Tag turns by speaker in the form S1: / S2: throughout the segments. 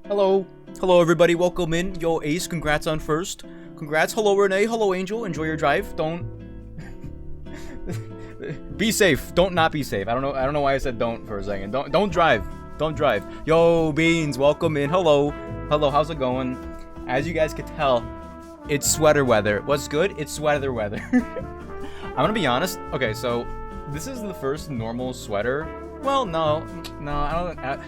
S1: Hello. Hello, everybody. Welcome in. Yo, Ace, congrats on first. Congrats. Hello, Renee. Hello, Angel. Enjoy your drive. Don't... be safe. Don't not be safe. I don't know why I said don't for a second. Don't drive. Don't drive. Yo, Beans, welcome in. Hello. Hello, how's it going? As you guys can tell, it's sweater weather. What's good? It's sweater weather. I'm gonna be honest. Okay, so this is the first normal sweater. Well, no, I don't...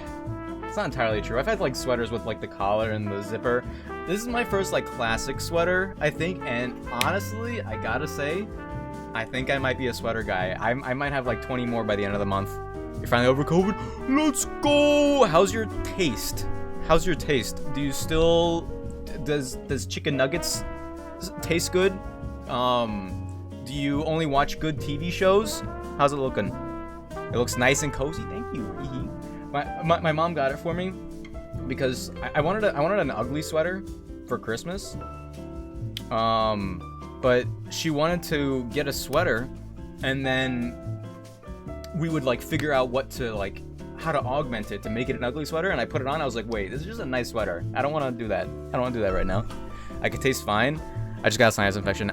S1: it's not entirely true. I've had like sweaters with like the collar and the zipper. This is my first like classic sweater, I think, and honestly, I gotta say, I think I might be a sweater guy. I might have like 20 more by the end of the month. You're finally over COVID. Let's go! How's your taste? How's your taste? Do you still... Does chicken nuggets taste good? Do you only watch good TV shows? How's it looking? It looks nice and cozy. Thank you. My mom got it for me because I wanted an ugly sweater for Christmas. But she wanted to get a sweater, and then we would like figure out how to augment it to make it an ugly sweater. And I put it on. I was like, wait, this is just a nice sweater. I don't want to do that. I don't want to do that right now. I could taste fine. I just got a sinus infection.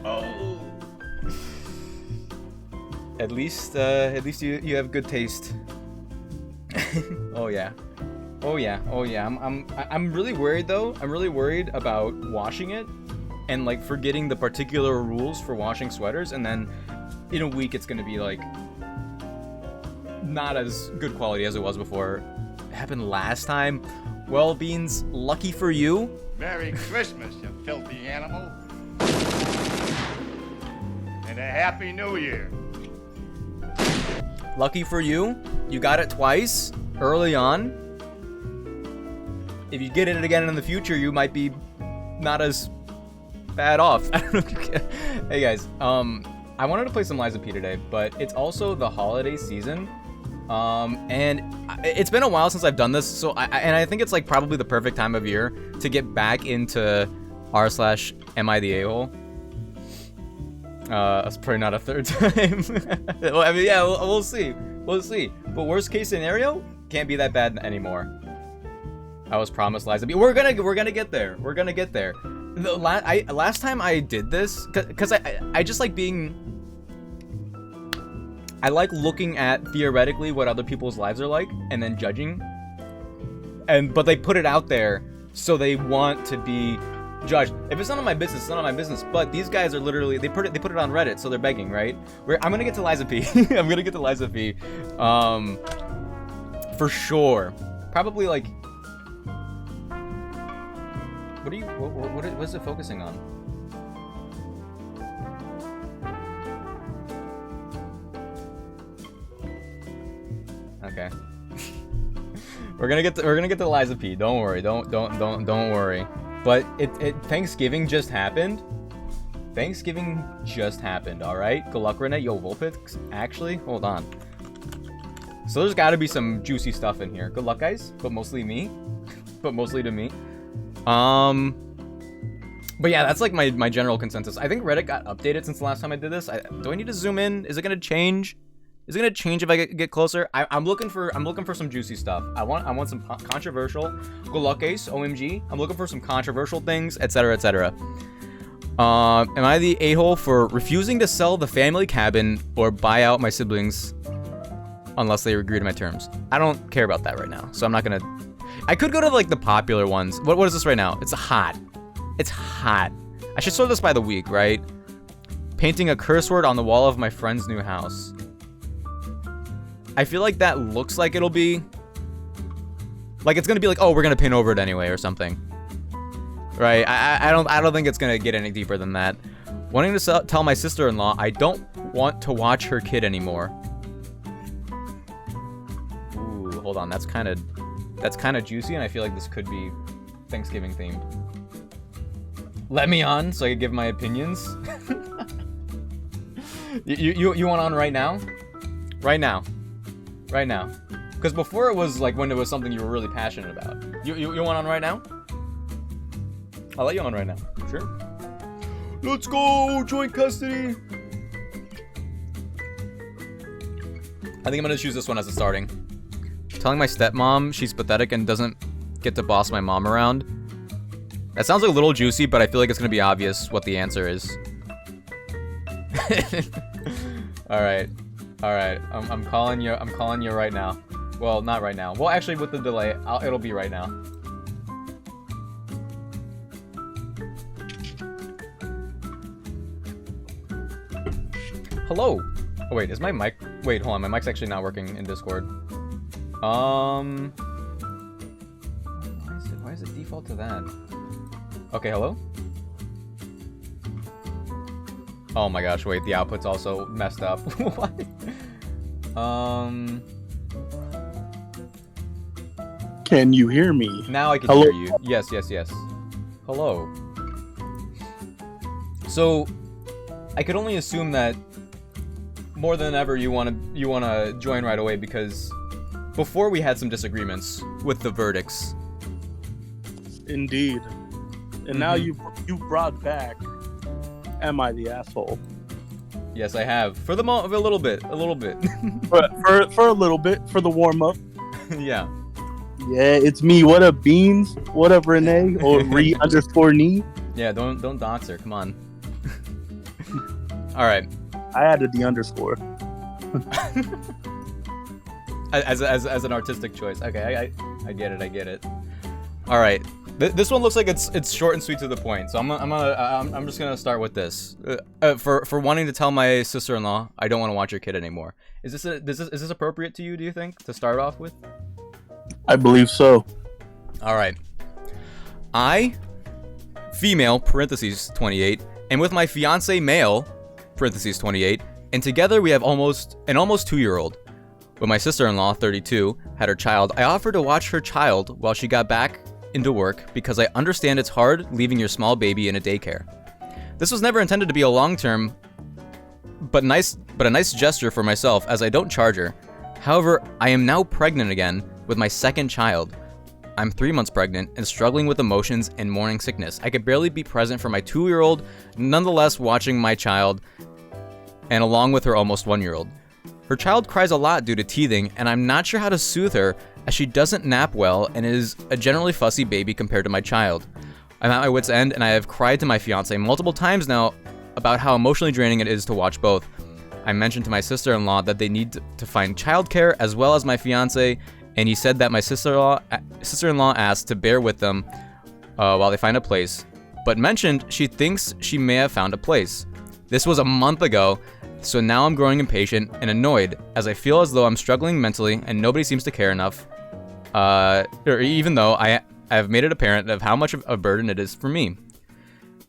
S1: Oh. At least you have good taste. Oh yeah. I'm really worried though. I'm really worried about washing it and like forgetting the particular rules for washing sweaters, and then in a week it's gonna be like not as good quality as it was before. It happened last time. Well, Beans, lucky for you.
S2: Merry Christmas, you filthy animal. And a Happy New Year.
S1: Lucky for you, you got it twice, early on. If you get it again in the future, you might be not as bad off. I don't know if you can. Hey guys, I wanted to play some Lies of P today, but it's also the holiday season. And it's been a while since I've done this, so I think it's like probably the perfect time of year to get back into r/am I the a-hole. That's probably not a third time. Well, I mean, yeah, we'll see. We'll see. But worst case scenario, can't be that bad anymore. I was promised Lies of P. We're gonna get there. We're gonna get there. Last time I did this, cause I just like being. I like looking at theoretically what other people's lives are like and then judging. But they put it out there so they want to be judged. If it's none of my business, it's none of my business. But these guys are literally they put it on Reddit, so they're begging, right? I'm gonna get to Lies of P. I'm gonna get to Lies of P. For sure. Probably like. What is it focusing on? Okay. we're gonna get to Lies of P. Don't worry. Don't worry. But Thanksgiving just happened. Thanksgiving just happened. All right. Good luck, Renee. Yo, Vulpix. Actually, hold on. So there's got to be some juicy stuff in here. Good luck, guys. But mostly me. But mostly to me. But yeah, that's like my general consensus. I think Reddit got updated since the last time I did this. Do I need to zoom in? Is it gonna change? Is it gonna change if I get closer? I'm looking for some juicy stuff. I want some controversial. Good luck, Ace. OMG. I'm looking for some controversial things, etc., etc. Am I the a-hole for refusing to sell the family cabin or buy out my siblings unless they agree to my terms? I don't care about that right now, so I'm not gonna. I could go to like the popular ones. What is this right now? It's hot. It's hot. I should sort this by the week, right? Painting a curse word on the wall of my friend's new house. I feel like that looks like it'll be like it's gonna be like, oh, we're gonna paint over it anyway or something, right? I don't think it's gonna get any deeper than that. Wanting to tell my sister-in-law I don't want to watch her kid anymore. Ooh, hold on, that's kind of juicy, and I feel like this could be Thanksgiving themed. Let me on so I can give my opinions. you want on right now? Right now. Right now. Because before it was like when it was something you were really passionate about. You want on right now? I'll let you on right now. Sure. Let's go! Joint custody! I think I'm gonna choose this one as a starting. telling my stepmom she's pathetic and doesn't get to boss my mom around. That sounds like a little juicy, but I feel like it's gonna be obvious what the answer is. Alright. Alright. I'm calling you. I'm calling you right now. Well, not right now. Well, actually, with the delay, it'll be right now. Hello. Oh wait, is my mic? Wait, hold on. My mic's actually not working in Discord. Why is it default to that? Okay, hello? Oh my gosh, wait, the output's also messed up. What?
S3: Can you hear me?
S1: Now I can
S3: Hello?
S1: hear you. Yes, yes, yes. Hello. So, I could only assume that more than ever you wanna join right away, because before we had some disagreements with the verdicts.
S3: Indeed. And now you brought back Am I the Asshole?
S1: Yes, I have. For the a little bit.
S3: for a little bit, for the warm-up.
S1: Yeah.
S3: Yeah, it's me. What up, Beans? What up, Renee? Or Re_knee?
S1: Yeah, don't dox her. Come on. All right.
S3: I added the underscore.
S1: as an artistic choice. Okay, I get it. I get it. All right. This one looks like it's short and sweet to the point. So I'm just gonna start with this. For wanting to tell my sister-in-law I don't want to watch your kid anymore. Is this appropriate to you? Do you think to start off with?
S3: I believe so.
S1: All right. I, female parentheses 28, and with my fiance male parentheses 28, and together we have almost 2-year-old. When my sister-in-law 32 had her child, I offered to watch her child while she got back into work because I understand it's hard leaving your small baby in a daycare. This was never intended to be a long-term, but a nice gesture for myself as I don't charge her. However, I am now pregnant again with my second child. I'm 3 months pregnant and struggling with emotions and morning sickness. I could barely be present for my 2-year-old, nonetheless watching my child, and along with her almost 1-year-old. Her child cries a lot due to teething, and I'm not sure how to soothe her as she doesn't nap well and is a generally fussy baby compared to my child. I'm at my wit's end, and I have cried to my fiance multiple times now about how emotionally draining it is to watch both. I mentioned to my sister-in-law that they need to find childcare as well as my fiance, and he said that my sister-in-law asked to bear with them while they find a place, but mentioned she thinks she may have found a place. This was a month ago, so now I'm growing impatient and annoyed as I feel as though I'm struggling mentally and nobody seems to care enough, or even though I have made it apparent of how much of a burden it is for me.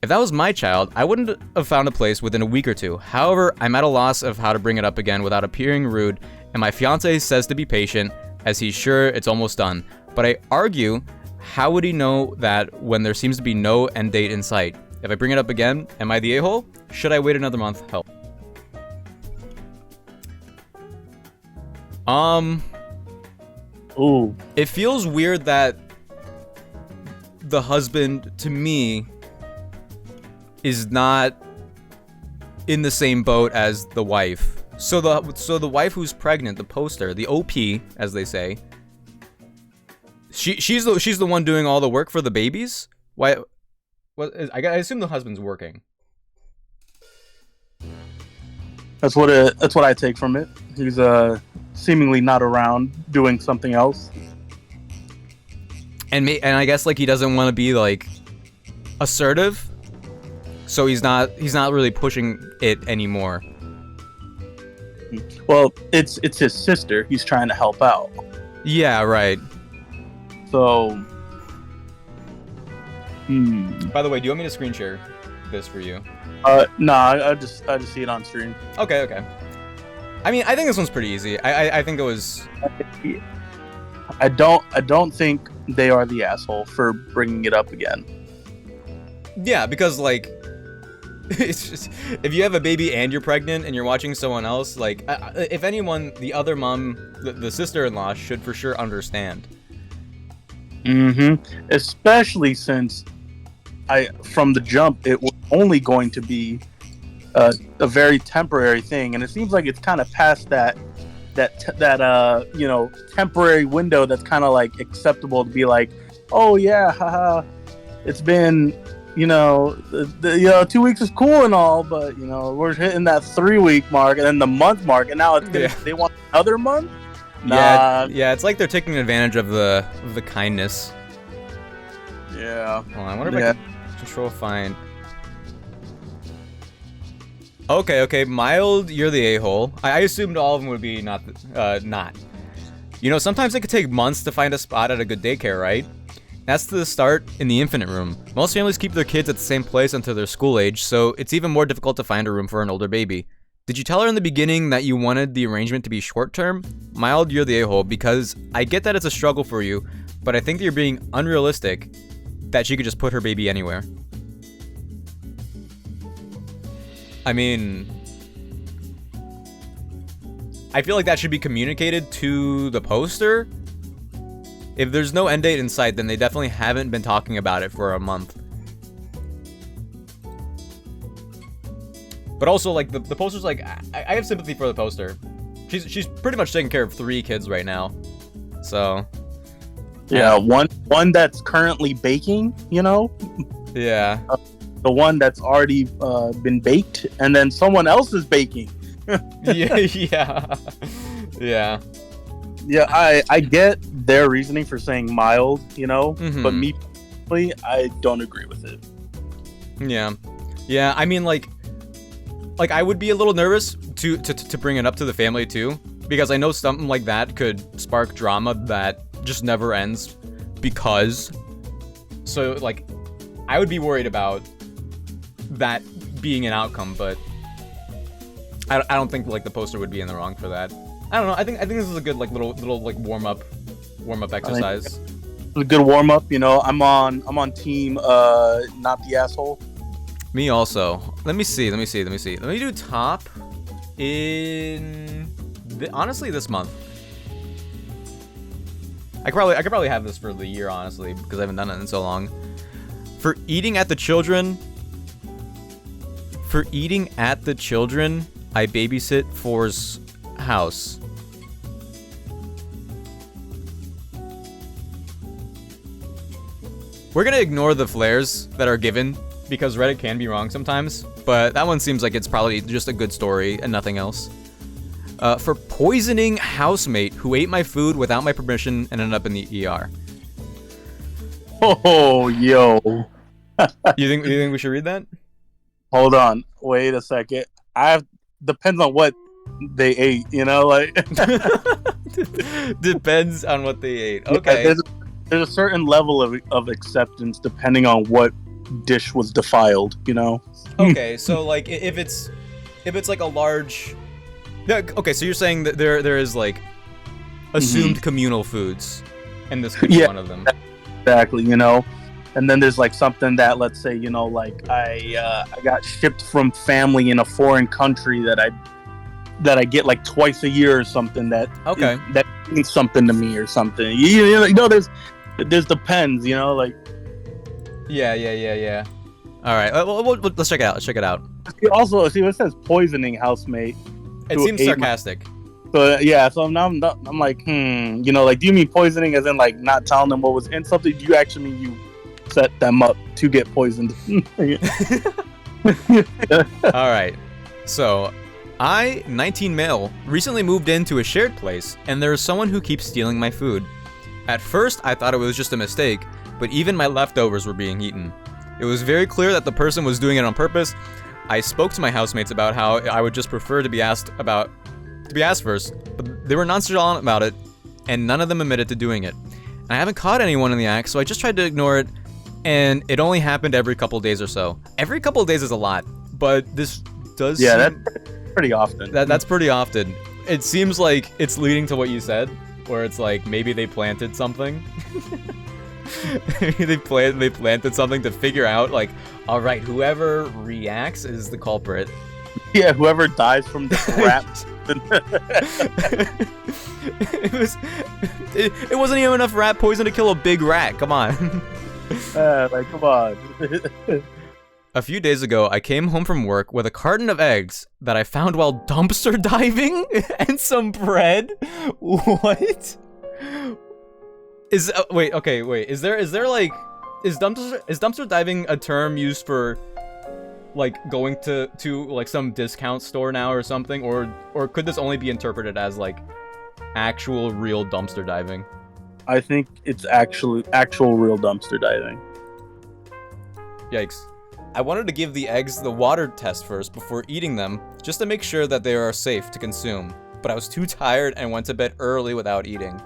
S1: If that was my child, I wouldn't have found a place within a week or two. However, I'm at a loss of how to bring it up again without appearing rude, and my fiance says to be patient as he's sure it's almost done. But I argue, how would he know that when there seems to be no end date in sight? If I bring it up again, am I the a-hole? Should I wait another month? Help.
S3: Ooh.
S1: It feels weird that the husband, to me, is not in the same boat as the wife. So the wife who's pregnant, the poster, the OP, as they say, she's the one doing all the work for the babies. Why? I assume the husband's working.
S3: That's what I take from it. He's seemingly not around doing something else.
S1: And I guess like he doesn't want to be like assertive, so he's not really pushing it anymore.
S3: Well, it's his sister. He's trying to help out.
S1: Yeah, right.
S3: So,
S1: By the way, do you want me to screen share this for you?
S3: No, I just see it on stream.
S1: Okay. I mean, I think this one's pretty easy. I think it was.
S3: I don't think they are the asshole for bringing it up again.
S1: Yeah, because like, it's just if you have a baby and you're pregnant and you're watching someone else, like, if anyone, the other mom, the sister-in-law should for sure understand.
S3: Especially since from the jump, it was only going to be a very temporary thing, and it seems like it's kind of past that temporary window that's kind of like acceptable to be like, oh yeah, haha, it's been 2 weeks is cool and all, but we're hitting that 3 week mark and then the month mark, and now they want another month.
S1: Yeah, it's like they're taking advantage of the kindness.
S3: Yeah.
S1: Hold on, I wonder if I can control find. Okay, mild, you're the a-hole. I assumed all of them would be not. Sometimes it could take months to find a spot at a good daycare, right? That's the start in the infinite room. Most families keep their kids at the same place until they're school age, so it's even more difficult to find a room for an older baby. Did you tell her in the beginning that you wanted the arrangement to be short-term? Mild, you're the a-hole, because I get that it's a struggle for you, but I think that you're being unrealistic that she could just put her baby anywhere. I mean, I feel like that should be communicated to the poster. If there's no end date in sight, then they definitely haven't been talking about it for a month. But also, like, the poster's like, I have sympathy for the poster. She's pretty much taking care of 3 kids right now. So.
S3: Yeah, one that's currently baking,
S1: Yeah.
S3: The one that's already been baked, and then someone else is baking.
S1: Yeah.
S3: I get their reasoning for saying mild,
S1: Mm-hmm.
S3: but me personally, I don't agree with it.
S1: Yeah. I mean, like I would be a little nervous to bring it up to the family too, because I know something like that could spark drama that just never ends. Because, so like, I would be worried about that being an outcome, but I don't think like the poster would be in the wrong for that. I don't know. I think this is a good like little like warm up exercise.
S3: It's a good warm up. I'm on team not the asshole.
S1: Me also. Let me see. Let me do top in honestly this month. I could probably have this for the year, honestly, because I haven't done it in so long. For eating at the children, I babysit for's house. We're gonna ignore the flares that are given because Reddit can be wrong sometimes, but that one seems like it's probably just a good story and nothing else. For poisoning housemate who ate my food without my permission and ended up in the ER.
S3: Oh, yo.
S1: You think we should read that?
S3: Hold on. Wait a second. Depends on what they ate, like.
S1: Depends on what they ate. Okay.
S3: Yeah, there's a certain level of acceptance depending on what dish was defiled,
S1: Okay, so like if it's like a large. Yeah, okay, so you're saying that there is like assumed communal foods, and this could be one of them.
S3: Exactly, and then there's like something that, let's say, like I got shipped from family in a foreign country that I get like twice a year or something that means something to me or something. There's depends, like.
S1: Yeah. All right, let's check it out.
S3: Also, it says poisoning housemate.
S1: It seems sarcastic.
S3: So yeah, so now I'm like, like, do you mean poisoning as in like not telling them what was in something? Do you actually mean you set them up to get poisoned?
S1: All right, so I, 19 male, recently moved into a shared place, and there is someone who keeps stealing my food. At first, I thought it was just a mistake, but even my leftovers were being eaten. It was very clear that the person was doing it on purpose. I spoke to my housemates about how I would just prefer to be asked first, but they were nonchalant about it, and none of them admitted to doing it. And I haven't caught anyone in the act, so I just tried to ignore it, and it only happened every couple days or so. Every couple of days is a lot, but this does seem...
S3: that's pretty often.
S1: That's pretty often. It seems like it's leading to what you said, where it's like maybe they planted something. they planted something to figure out, like, all right, whoever reacts is the culprit.
S3: Yeah, whoever dies from the rat.
S1: It wasn't even enough rat poison to kill a big rat. Come on.
S3: Come on.
S1: A few days ago, I came home from work with a carton of eggs that I found while dumpster diving and some bread. What? Is wait, okay, wait. Is dumpster diving a term used for like going to like some discount store now or something, or could this only be interpreted as like actual real dumpster diving?
S3: I think it's actual real dumpster diving.
S1: Yikes. I wanted to give the eggs the water test first before eating them, just to make sure that they are safe to consume, but I was too tired and went to bed early without eating.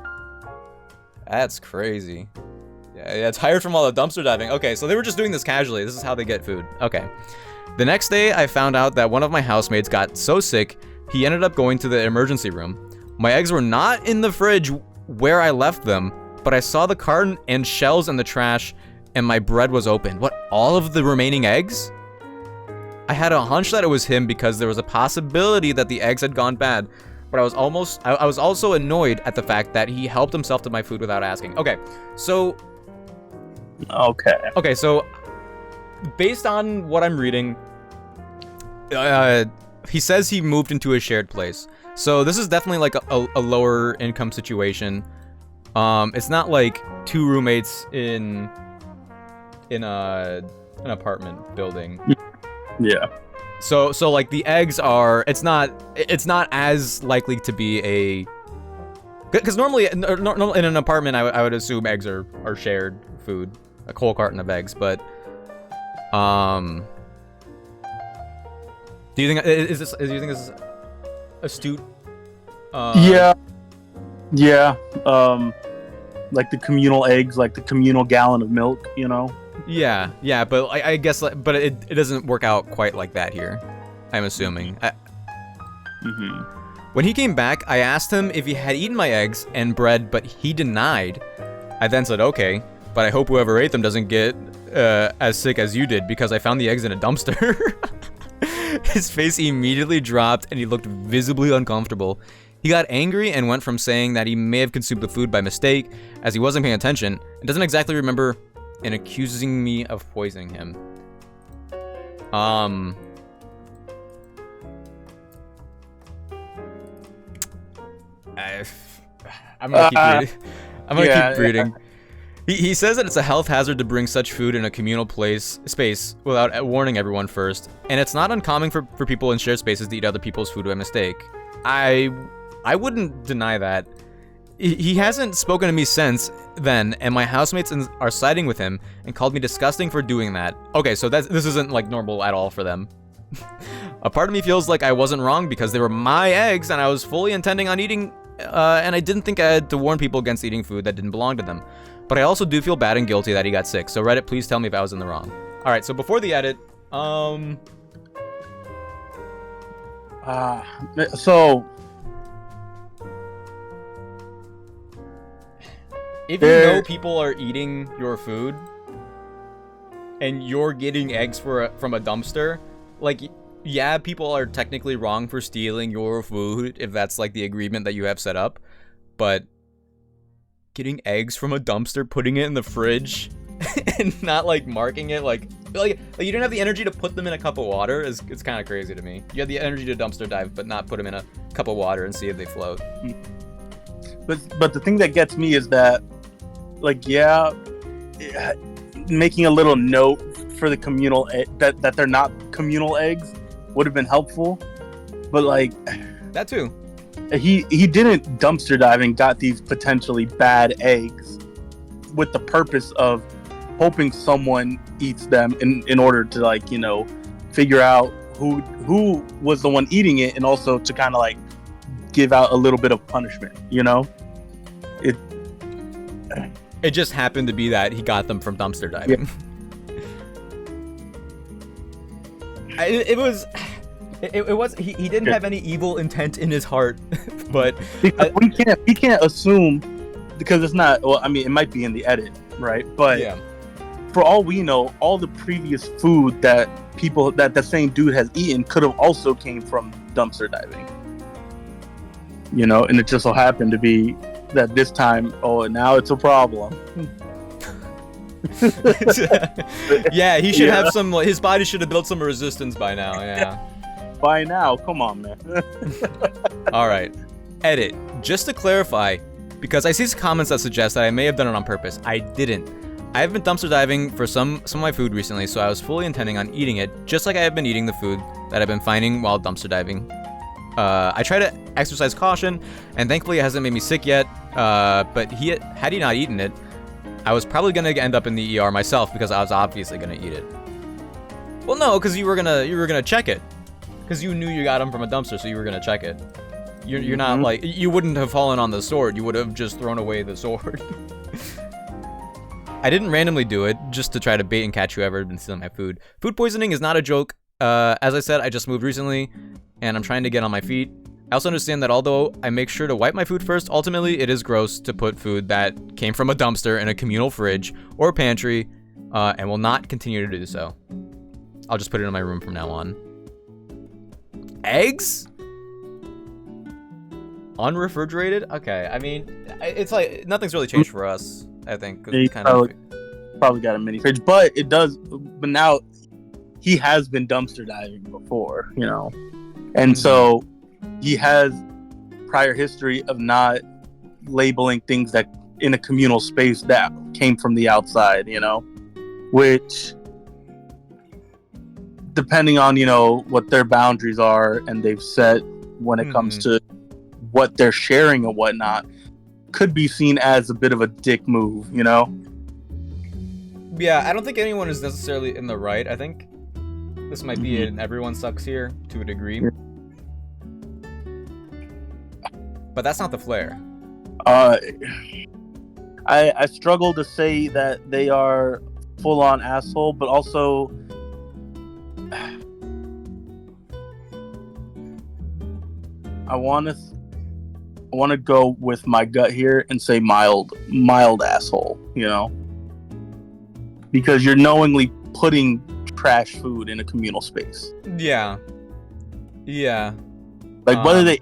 S1: That's crazy. Yeah, tired from all the dumpster diving. Okay, so they were just doing this casually. This is how they get food. Okay. The next day, I found out that one of my housemates got so sick, he ended up going to the emergency room. My eggs were not in the fridge where I left them, but I saw the carton and shells in the trash, and my bread was open. What, all of the remaining eggs? I had a hunch that it was him because there was a possibility that the eggs had gone bad, but I was also annoyed at the fact that he helped himself to my food without asking. Okay, so based on what I'm reading, he says he moved into a shared place. So this is definitely like a lower income situation. It's not like two roommates in an apartment building.
S3: Yeah.
S1: So like the eggs are, it's not as likely to be a, because normally in an apartment I would assume eggs are shared food, a whole carton of eggs, but do you think this is astute?
S3: Yeah. Like the communal eggs, like the communal gallon of milk, you know?
S1: Yeah, but I guess, but it doesn't work out quite like that here, I'm assuming. When he came back, I asked him if he had eaten my eggs and bread, but he denied. I then said, okay, but I hope whoever ate them doesn't get as sick as you did, because I found the eggs in a dumpster. His face immediately dropped, and he looked visibly uncomfortable. He got angry and went from saying that he may have consumed the food by mistake, as he wasn't paying attention, and doesn't exactly remember, and accusing me of poisoning him. I'm gonna keep reading. He says that it's a health hazard to bring such food in a communal space without warning everyone first, and it's not uncommon for people in shared spaces to eat other people's food by mistake. I wouldn't deny that. He hasn't spoken to me since then, and my housemates are siding with him and called me disgusting for doing that. Okay, so this isn't like normal at all for them. A part of me feels like I wasn't wrong because they were my eggs and I was fully intending on eating, and I didn't think I had to warn people against eating food that didn't belong to them. But I also do feel bad and guilty that he got sick, so Reddit, please tell me if I was in the wrong. Alright, so before the edit, if you know people are eating your food and you're getting eggs from a dumpster, like, yeah, people are technically wrong for stealing your food if that's like the agreement that you have set up, but getting eggs from a dumpster, putting it in the fridge and not like marking it like you didn't have the energy to put them in a cup of water is kind of crazy to me. You had the energy to dumpster dive but not put them in a cup of water and see if they float.
S3: But the thing that gets me is that, like, making a little note for the communal that they're not communal eggs would have been helpful, but like
S1: that too.
S3: He didn't dumpster dive and got these potentially bad eggs with the purpose of hoping someone eats them in order to, like, you know, figure out who was the one eating it, and also to kind of like give out a little bit of punishment, you know?
S1: It just happened to be that he got them from dumpster diving. Yeah. It was he didn't have any evil intent in his heart, but
S3: because we can't assume, because it's not, well, I mean, it might be in the edit, right? But yeah, for all we know, all the previous food that the same dude has eaten could have also came from dumpster diving, you know, and it just so happened to be that this time, now it's a problem.
S1: Yeah, he should have some. His body should have built some resistance by now. Yeah.
S3: By now, come on, man.
S1: All right. Edit. Just to clarify, because I see some comments that suggest that I may have done it on purpose. I didn't. I have been dumpster diving for some of my food recently, so I was fully intending on eating it, just like I have been eating the food that I've been finding while dumpster diving. I try to exercise caution, and thankfully it hasn't made me sick yet. But had he not eaten it, I was probably gonna end up in the ER myself because I was obviously gonna eat it. Well, no, because you were gonna check it, because you knew you got him from a dumpster, so you were gonna check it. You're not like, you wouldn't have fallen on the sword. You would have just thrown away the sword. I didn't randomly do it just to try to bait and catch whoever had been stealing my food. Food poisoning is not a joke. As I said, I just moved recently, and I'm trying to get on my feet. I also understand that although I make sure to wipe my food first, ultimately it is gross to put food that came from a dumpster in a communal fridge or pantry, and will not continue to do so. I'll just put it in my room from now on. Eggs? Unrefrigerated? Okay, I mean, it's like nothing's really changed for us, I think.
S3: Yeah, probably got a mini fridge, but it does. But now he has been dumpster diving before, you know, and so he has prior history of not labeling things that in a communal space that came from the outside, you know, which depending on, you know, what their boundaries are and they've set when it comes to what they're sharing and whatnot, could be seen as a bit of a dick move, you know?
S1: Yeah, I don't think anyone is necessarily in the right. I think this might be an everyone sucks here to a degree. Yeah. But that's not the flair.
S3: I struggle to say that they are full on asshole, but also I want to go with my gut here and say mild asshole, you know, because you're knowingly putting trash food in a communal space.
S1: Yeah.
S3: Like whether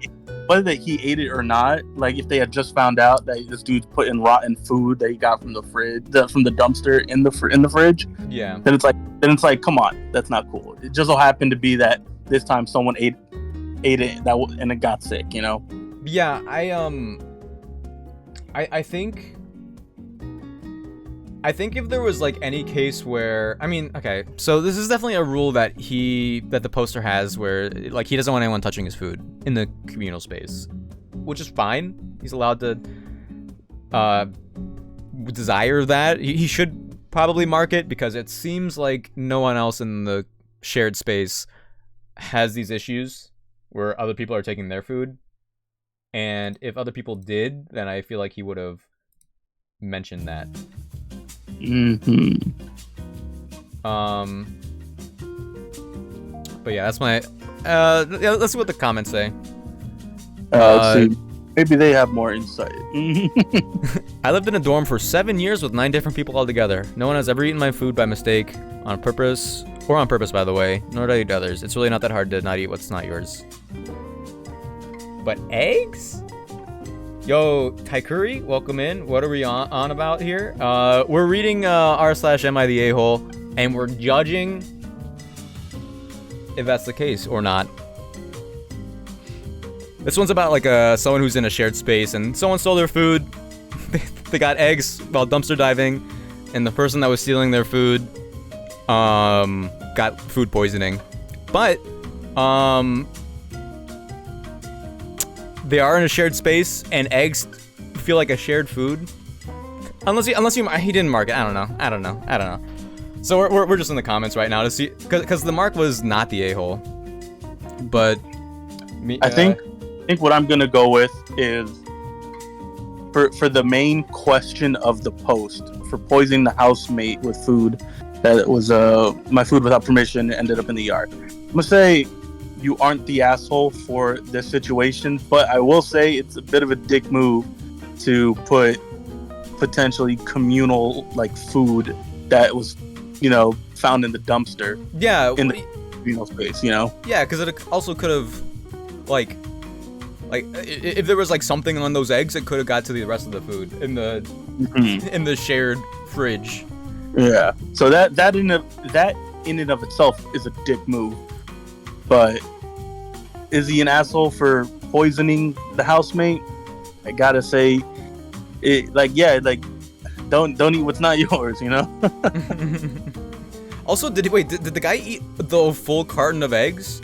S3: he ate it or not, like if they had just found out that this dude's putting rotten food that he got from the fridge, from the dumpster in the fridge,
S1: yeah,
S3: then it's like, come on, that's not cool. It just so happened to be that this time someone ate it and it got sick, you know.
S1: Yeah, I think if there was like any case where, I mean, okay, so this is definitely a rule that the poster has where like he doesn't want anyone touching his food in the communal space, which is fine. He's allowed to desire that. He should probably mark it because it seems like no one else in the shared space has these issues where other people are taking their food. And if other people did, then I feel like he would have mentioned that. But yeah, that's my let's see what the comments say.
S3: See, maybe they have more insight.
S1: I lived in a dorm for 7 years with 9 different people altogether. No one has ever eaten my food by mistake, on purpose, by the way, nor do I eat others. It's really not that hard to not eat what's not yours. But eggs? Yo, Taikuri, welcome in. What are we on about here? We're reading r/am I the a-hole, and we're judging if that's the case or not. This one's about like someone who's in a shared space, and someone stole their food. They got eggs while dumpster diving, and the person that was stealing their food got food poisoning. But they are in a shared space, and eggs feel like a shared food. Unless he didn't mark it. I don't know. So we're just in the comments right now to see, because the mark was not the a-hole. But
S3: I think what I'm gonna go with is for the main question of the post, for poisoning the housemate with food that was my food without permission ended up in the yard. I'm gonna say you aren't the asshole for this situation, but I will say it's a bit of a dick move to put potentially communal like food that was, you know, found in the dumpster.
S1: Yeah,
S3: in the communal space, you know.
S1: Yeah, because it also could have, like if there was like something on those eggs, it could have got to the rest of the food in the in the shared fridge.
S3: Yeah. So that in and of itself is a dick move. But is he an asshole for poisoning the housemate? I gotta say, don't eat what's not yours, you know.
S1: Also, did the guy eat the full carton of eggs?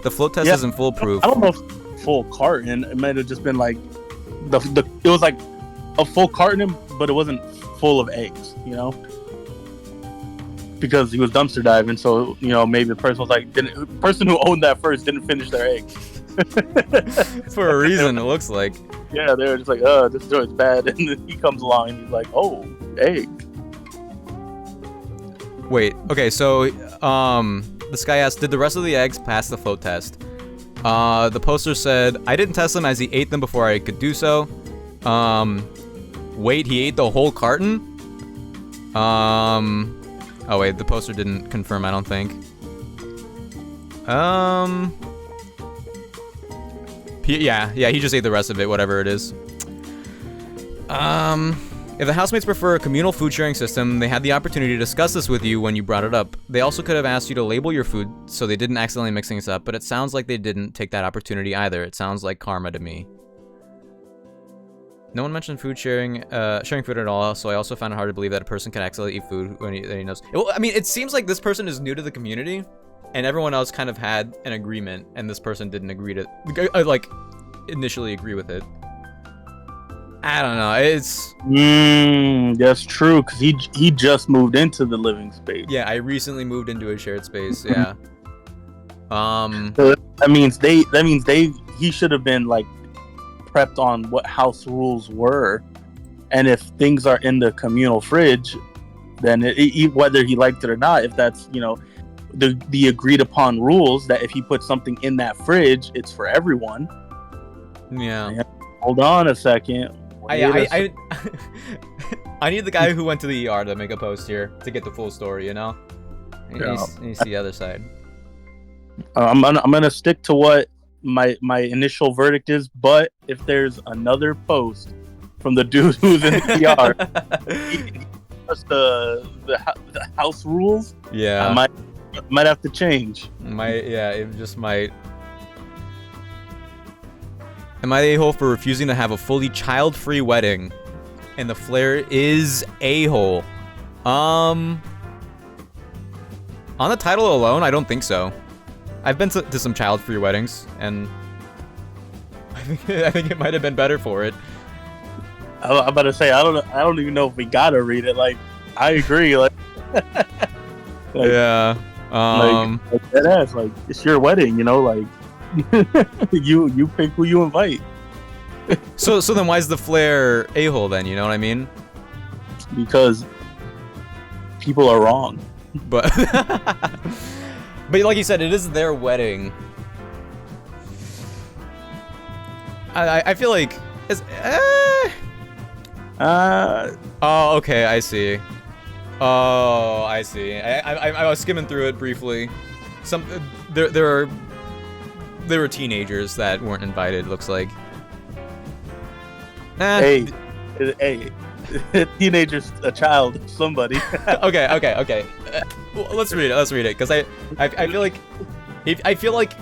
S1: The float test isn't foolproof.
S3: I don't know if full carton. It might have just been like it was like a full carton, but it wasn't full of eggs, you know. Because he was dumpster diving, so you know maybe the person was like, the person who owned that first didn't finish their eggs.
S1: For a reason, it looks like.
S3: Yeah, they were just like, "Oh, this joint's bad," and then he comes along and he's like, "Oh, egg."
S1: Wait. Okay. So, this guy asked, "Did the rest of the eggs pass the float test?" The poster said, "I didn't test them as he ate them before I could do so." Wait, he ate the whole carton? Oh wait, the poster didn't confirm, I don't think. Yeah, he just ate the rest of it, whatever it is. If the housemates prefer a communal food sharing system, they had the opportunity to discuss this with you when you brought it up. They also could have asked you to label your food so they didn't accidentally mix things up, but it sounds like they didn't take that opportunity either. It sounds like karma to me. No one mentioned food sharing food at all, so I also found it hard to believe that a person can accidentally eat food when he knows. Well, I mean, it seems like this person is new to the community, and everyone else kind of had an agreement, and this person didn't agree to, initially agree with it. I don't know. It's
S3: that's true, because he just moved into the living space.
S1: Yeah, I recently moved into a shared space. Yeah.
S3: So that means he should have been like prepped on what house rules were, and if things are in the communal fridge, then whether he liked it or not, if that's, you know, the agreed upon rules that if he puts something in that fridge, it's for everyone.
S1: Yeah.
S3: Hold on a second.
S1: I need the guy who went to the ER to make a post here to get the full story, you know? You see the other side.
S3: I'm gonna stick to what my initial verdict is, but if there's another post from the dude who's in the ER, the house rules,
S1: yeah,
S3: I might have to change.
S1: It just might. Am I the a-hole for refusing to have a fully child-free wedding? And the flare is a-hole. On the title alone, I don't think so. I've been to some child-free weddings, and I think it might have been better for it.
S3: I'm about to say I don't even know if we gotta read it. Like, I agree.
S1: Yeah.
S3: Like that ass. Like, it's your wedding, you know. Like, you pick who you invite.
S1: So then why is the flare a-hole then? You know what I mean?
S3: Because people are wrong.
S1: But like you said, it is their wedding. I feel like it's oh, okay, I see. Oh, I see. I was skimming through it briefly. There were teenagers that weren't invited, looks like.
S3: Hey, teenager's a child, somebody.
S1: Okay. Well, let's read it, because I feel like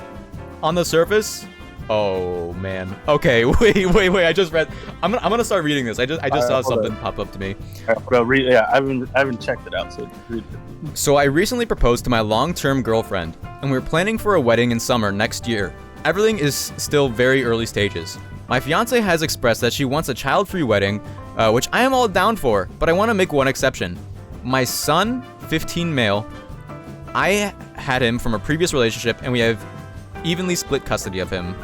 S1: on the surface. Oh man. Okay, wait. I just read. I'm gonna start reading this. I just saw something pop up to me.
S3: Bro, I haven't checked it out, so read it.
S1: So I recently proposed to my long-term girlfriend, and we're planning for a wedding in summer next year. Everything is still very early stages. My fiance has expressed that she wants a child-free wedding, which I am all down for, but I want to make one exception. My son, 15 male, I had him from a previous relationship, and we have evenly split custody of him.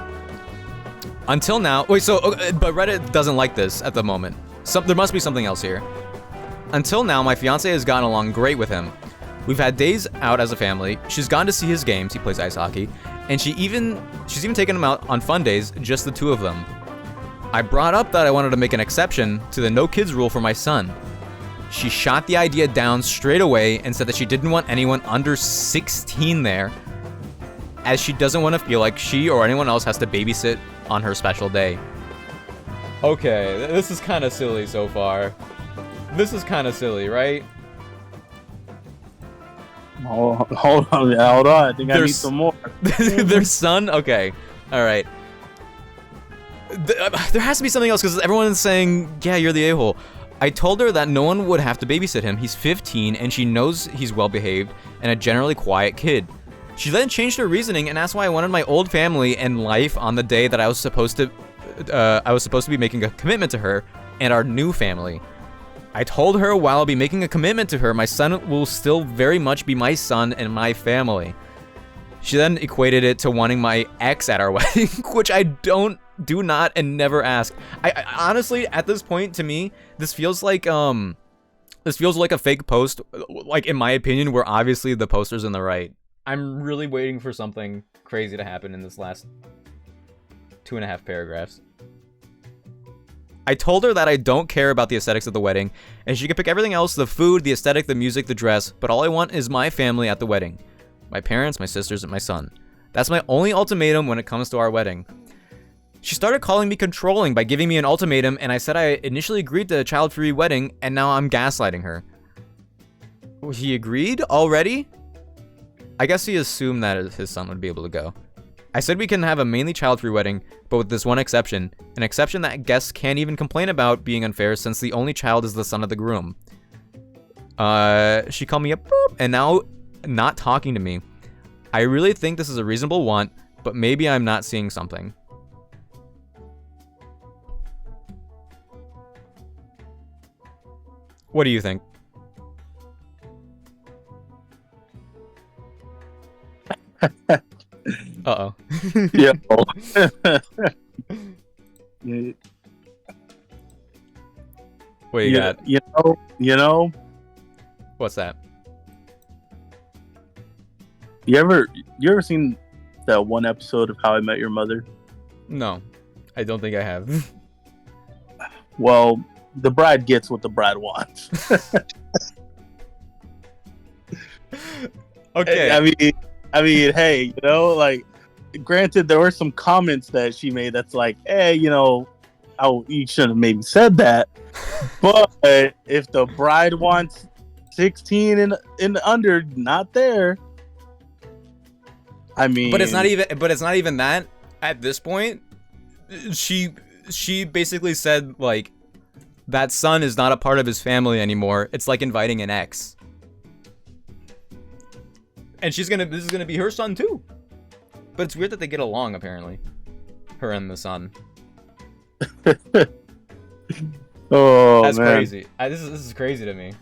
S1: Until now, but Reddit doesn't like this at the moment. There must be something else here. Until now, my fiance has gotten along great with him. We've had days out as a family. She's gone to see his games. He plays ice hockey, and she's even taken him out on fun days, just the two of them. I brought up that I wanted to make an exception to the no kids rule for my son. She shot the idea down straight away and said that she didn't want anyone under 16 there, as she doesn't want to feel like she or anyone else has to babysit on her special day. Okay, this is kind of silly so far. This is kind of silly, right?
S3: Oh, hold on. I think I need
S1: There's-
S3: some more.
S1: Their son? Okay. Alright. There has to be something else, because everyone's saying, yeah, you're the a-hole. I told her that no one would have to babysit him. He's 15, and she knows he's well-behaved and a generally quiet kid. She then changed her reasoning and asked why I wanted my old family and life on the day that I was supposed to be making a commitment to her and our new family. I told her while I'll be making a commitment to her, my son will still very much be my son and my family. She then equated it to wanting my ex at our wedding, which I do not and never ask. I honestly, at this point, to me, this feels like a fake post. Like, in my opinion, where obviously the poster's in the right. I'm really waiting for something crazy to happen in this last 2.5 paragraphs. I told her that I don't care about the aesthetics of the wedding, and she could pick everything else, the food, the aesthetic, the music, the dress, but all I want is my family at the wedding. My parents, my sisters, and my son. That's my only ultimatum when it comes to our wedding. She started calling me controlling by giving me an ultimatum, and I said I initially agreed to a child-free wedding, and now I'm gaslighting her. He agreed already? I guess he assumed that his son would be able to go. I said we can have a mainly child-free wedding, but with this one exception. An exception that guests can't even complain about being unfair since the only child is the son of the groom. She called me a boop, and now not talking to me. I really think this is a reasonable want, but maybe I'm not seeing something. What do you think? Uh-oh.
S3: Yeah.
S1: What you got?
S3: You know.
S1: What's that?
S3: You ever seen that one episode of How I Met Your Mother?
S1: No, I don't think I have.
S3: Well, the bride gets what the bride wants.
S1: Okay.
S3: I mean, hey, like, granted, there were some comments that she made that's like, hey, you shouldn't have maybe said that. But if the bride wants 16 and under, not there. I mean,
S1: But it's not even that at this point. She basically said, like, that son is not a part of his family anymore. It's like inviting an ex. And this is gonna be her son too. But it's weird that they get along, apparently. Her and the son.
S3: Oh,
S1: That's
S3: man.
S1: crazy. This is crazy to me.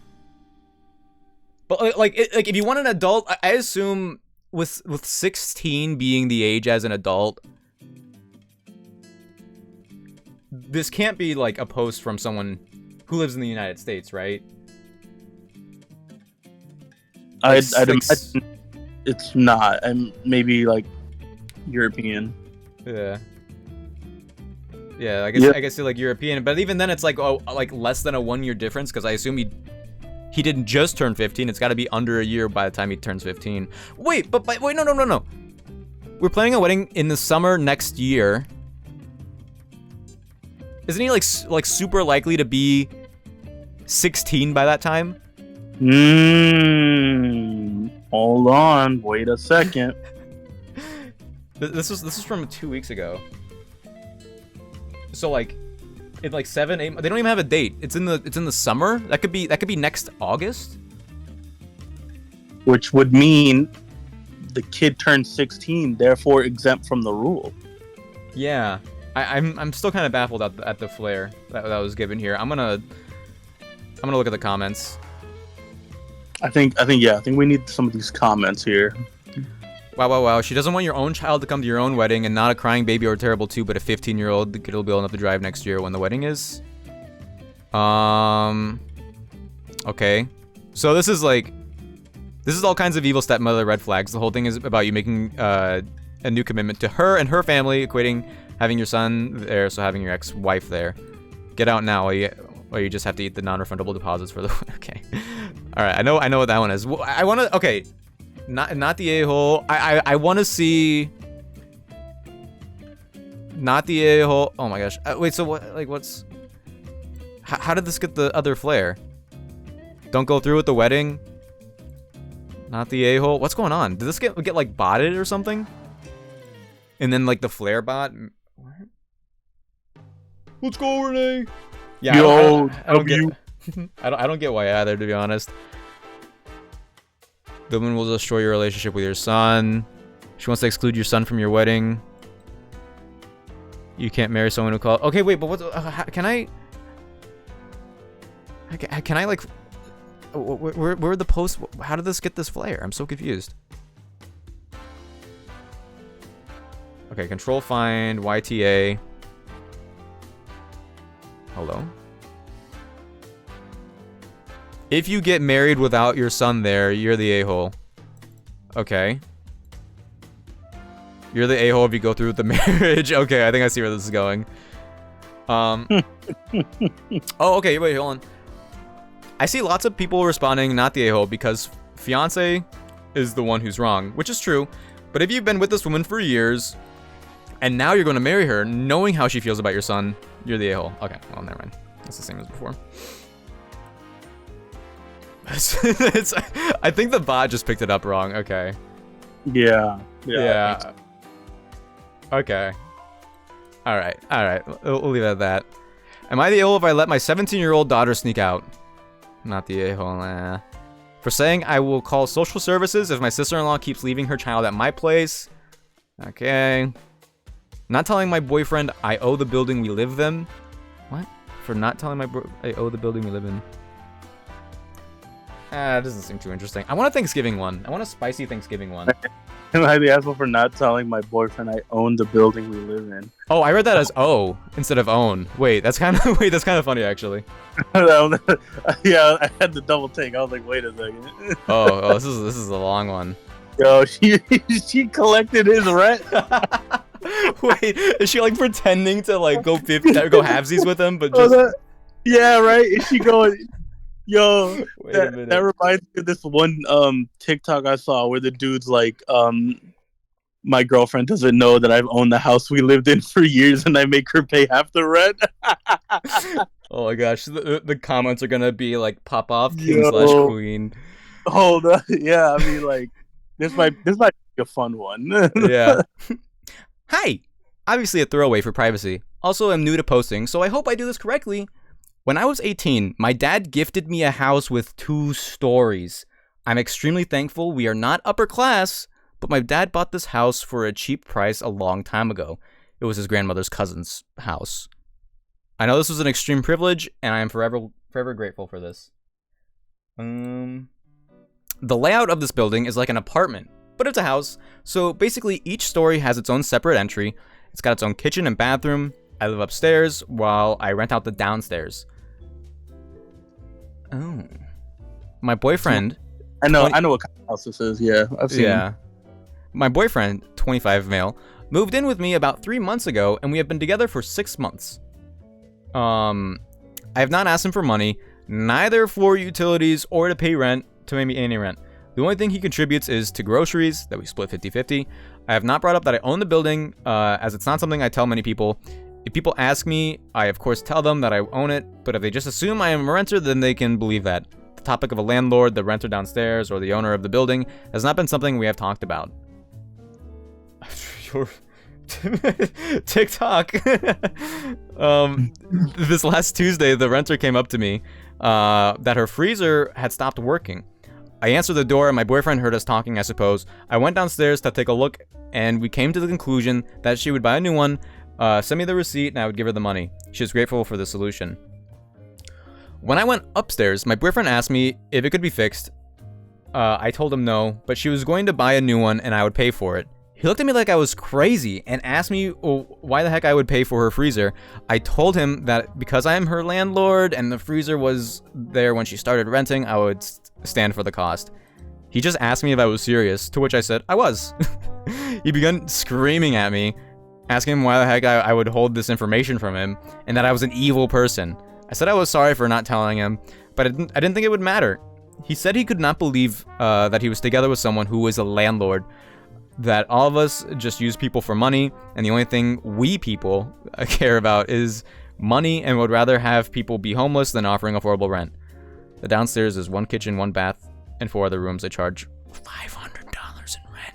S1: But like if you want an adult, I assume with 16 being the age as an adult, this can't be like a post from someone who lives in the United States, right?
S3: I'd imagine it's not. I'm maybe like European.
S1: Yeah. Yeah, I guess you're like European, but even then it's like like less than a 1-year difference, because I assume he didn't just turn 15. It's got to be under a year by the time he turns 15. Wait, wait, no. We're planning a wedding in the summer next year. Isn't he like super likely to be 16 by that time?
S3: Hold on, wait a second.
S1: This is from 2 weeks ago. So like, in like 7, 8. They don't even have a date. It's in the summer. That could be next August.
S3: Which would mean the kid turned 16, therefore exempt from the rule.
S1: Yeah, I'm still kind of baffled at the flair that was given here. I'm gonna look at the comments.
S3: I think we need some of these comments here.
S1: Wow. She doesn't want your own child to come to your own wedding, and not a crying baby or terrible two, but a 15-year-old. The kid will be old enough to drive next year when the wedding is. Okay. So this is all kinds of evil stepmother red flags. The whole thing is about you making a new commitment to her and her family, equating having your son there, so having your ex-wife there. Get out now, or you just have to eat the non-refundable deposits for the. Okay. All right. I know what that one is. I want to. Okay. Not the a-hole. I want to see. Not the a-hole. Oh my gosh. Wait. So what? Like, what's? How did this get the other flair? Don't go through with the wedding. Not the a-hole. What's going on? Did this get like botted or something? And then like the flare bot. What? Let's go, Renee. Yeah,
S3: Yo,
S1: I don't get. I don't get why either, to be honest. The woman will destroy your relationship with your son. She wants to exclude your son from your wedding. You can't marry someone who calls. Okay, wait, but what? Can I? Can I like? Where are the posts? How did this get this flare? I'm so confused. Okay, control find YTA. Hello. If you get married without your son there, you're the a-hole. Okay. You're the a-hole if you go through with the marriage. Okay, I think I see where this is going. Oh, okay, wait, hold on. I see lots of people responding not the a-hole because fiance is the one who's wrong, which is true. But if you've been with this woman for years and now you're going to marry her, knowing how she feels about your son, you're the a-hole. Okay, well, never mind. It's the same as before. I think the bot just picked it up wrong. Okay.
S3: Yeah.
S1: Okay. All right. We'll leave it at that. Am I the a-hole if I let my 17-year-old daughter sneak out? Not the a-hole. For saying I will call social services if my sister-in-law keeps leaving her child at my place. Okay. Not telling my boyfriend I owe the building we live in. What? For not telling I owe the building we live in. It doesn't seem too interesting. I want a Thanksgiving one. I want a spicy Thanksgiving one.
S3: Am I the asshole for not telling my boyfriend I own the building we live in?
S1: Oh, I read that as "oh" instead of "own." Wait, that's kind of funny actually.
S3: Yeah, I had to double take. I was like, wait a second.
S1: Oh, this is a long one.
S3: Yo, she collected his rent.
S1: Wait, is she like pretending to like go halvesies with him, but just?
S3: Yeah, right. Is she going? Yo,
S1: Wait a minute.
S3: that reminds me of this one TikTok I saw where the dude's like, my girlfriend doesn't know that I've owned the house we lived in for years and I make her pay half the rent.
S1: Oh my gosh, the comments are gonna be like pop off king/queen.
S3: Hold on. Yeah, I mean like this might be a fun one.
S1: Yeah. Hi! Obviously a throwaway for privacy. Also, I'm new to posting, so I hope I do this correctly. When I was 18, my dad gifted me a house with 2 stories. I'm extremely thankful we are not upper class, but my dad bought this house for a cheap price a long time ago. It was his grandmother's cousin's house. I know this was an extreme privilege, and I am forever grateful for this. The layout of this building is like an apartment, but it's a house. So basically each story has its own separate entry. It's got its own kitchen and bathroom. I live upstairs while I rent out the downstairs. Oh. My boyfriend...
S3: I know what kind of house this is, yeah. I've seen.
S1: Yeah. My boyfriend, 25 male, moved in with me about 3 months ago, and we have been together for 6 months. I have not asked him for money, neither for utilities or to pay rent, to pay me any rent. The only thing he contributes is to groceries, that we split 50-50. I have not brought up that I own the building, as it's not something I tell many people. If people ask me, I of course tell them that I own it, but if they just assume I am a renter, then they can believe that. The topic of a landlord, the renter downstairs, or the owner of the building has not been something we have talked about. Your TikTok. This last Tuesday, the renter came up to me that her freezer had stopped working. I answered the door and my boyfriend heard us talking, I suppose. I went downstairs to take a look and we came to the conclusion that she would buy a new one, send me the receipt, and I would give her the money. She was grateful for the solution. When I went upstairs, my boyfriend asked me if it could be fixed. I told him no, but she was going to buy a new one and I would pay for it. He looked at me like I was crazy and asked me why the heck I would pay for her freezer. I told him that because I am her landlord and the freezer was there when she started renting, I would stand for the cost. He just asked me if I was serious, to which I said I was. He began screaming at me, asking him why the heck I would hold this information from him and that I was an evil person. I said I was sorry for not telling him, but I didn't think it would matter. He said he could not believe that he was together with someone who was a landlord, that all of us just use people for money, and the only thing we people care about is money and would rather have people be homeless than offering affordable rent. The downstairs is 1 kitchen, 1 bath, and 4 other rooms. I charge $500 in rent.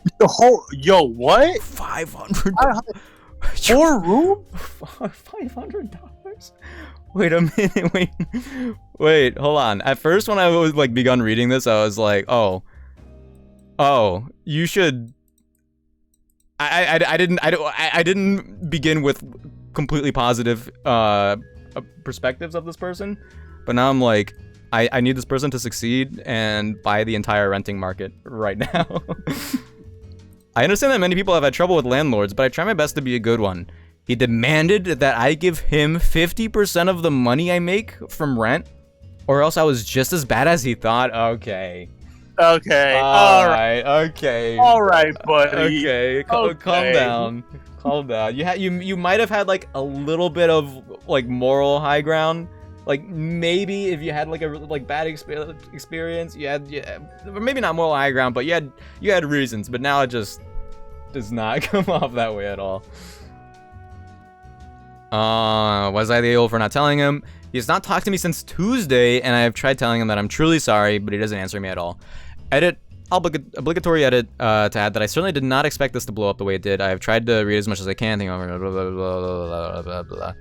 S3: What?
S1: $500.
S3: 4 room?
S1: $500? Wait a minute. Wait. Hold on. At first, when I was like begun reading this, I was like, oh, you should. I didn't begin with completely positive perspectives of this person, but now I'm like, I need this person to succeed and buy the entire renting market right now. I understand that many people have had trouble with landlords, but I try my best to be a good one. He demanded that I give him 50% of the money I make from rent, or else I was just as bad as he thought. Okay.
S3: Okay.
S1: All right. Okay.
S3: All right, buddy.
S1: Okay. Calm down. Calm down. You might have had like a little bit of like moral high ground. Like maybe if you had like a like bad experience, or maybe not moral high ground, but you had reasons. But now it just does not come off that way at all. Was I the a-hole for not telling him? He has not talked to me since Tuesday, and I have tried telling him that I'm truly sorry, but he doesn't answer me at all. Edit. Obligatory edit to add that I certainly did not expect this to blow up the way it did. I have tried to read as much as I can. Think over blah, blah, blah, blah, blah, blah.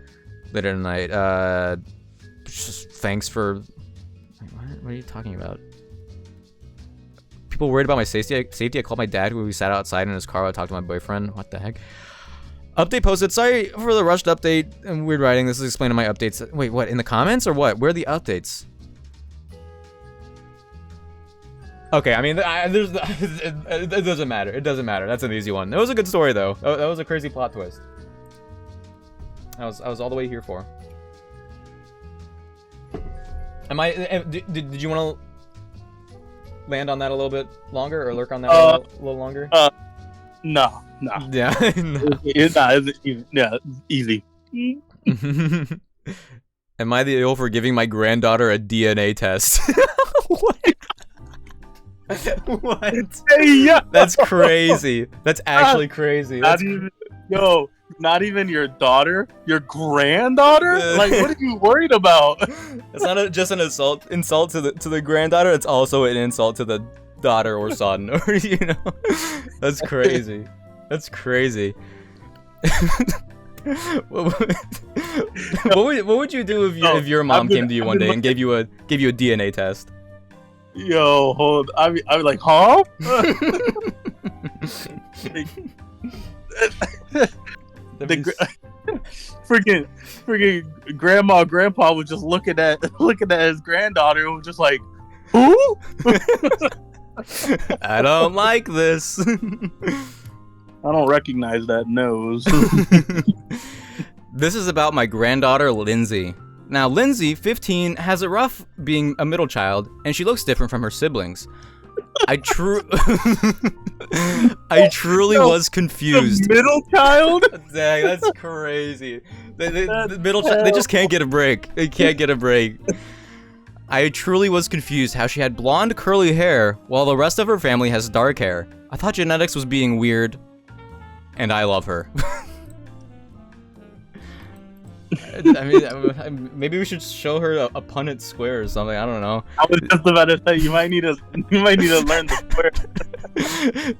S1: Later tonight. Just thanks for. What are you talking about? People worried about my safety. I called my dad, who we sat outside in his car while I talked to my boyfriend. What the heck? Update posted. Sorry for the rushed update and weird writing. This is explaining my updates. Wait, what? In the comments or what? Where are the updates? Okay, I mean, it doesn't matter. It doesn't matter. That's an easy one. It was a good story though. That was a crazy plot twist. I was all the way here for. Did you want to land on that a little bit longer or lurk on that a little longer?
S3: No.
S1: Yeah.
S3: It's easy.
S1: Am I the a-hole for giving my granddaughter a DNA test? What? What?
S3: Hey, yeah.
S1: That's crazy. That's actually crazy.
S3: Not even your daughter, your granddaughter? Like, what are you worried about?
S1: It's not just an insult to the granddaughter. It's also an insult to the daughter or son, or That's crazy. That's crazy. What would you do if your mom came to you one day and gave you a DNA test?
S3: Yo, hold. I'm like, huh? Freaking grandpa was just looking at his granddaughter and was just like, who?
S1: I don't like this.
S3: I don't recognize that nose.
S1: This is about my granddaughter, Lindsay. Now, Lindsay, 15, has it rough being a middle child, and she looks different from her siblings. I truly was confused.
S3: The middle child?
S1: Dang, that's crazy. The middle child, they just can't get a break. They can't get a break. I truly was confused how she had blonde curly hair while the rest of her family has dark hair. I thought genetics was being weird, and I love her. I mean, maybe we should show her a Punnett square or something. I don't know.
S3: I was just about to say you might need to learn the square.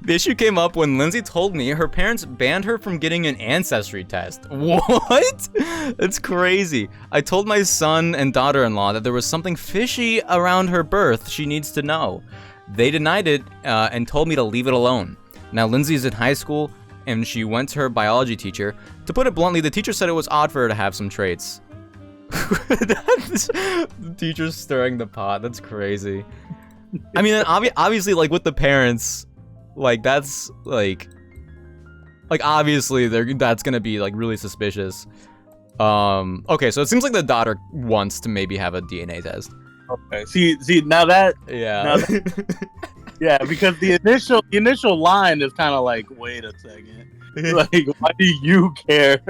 S1: The issue came up when Lindsay told me her parents banned her from getting an ancestry test. What? That's crazy. I told my son and daughter-in-law that there was something fishy around her birth she needs to know. They denied it and told me to leave it alone. Now Lindsay's in high school, and she went to her biology teacher. To put it bluntly, the teacher said it was odd for her to have some traits. The teacher's stirring the pot. That's crazy. I mean, obviously, like, with the parents, like, that's, like obviously, that's gonna be, like, really suspicious. Okay, so it seems like the daughter wants to maybe have a DNA test.
S3: Okay, see, now that...
S1: Yeah.
S3: Yeah, because the initial line is kind of like, wait a second, like, why do you care?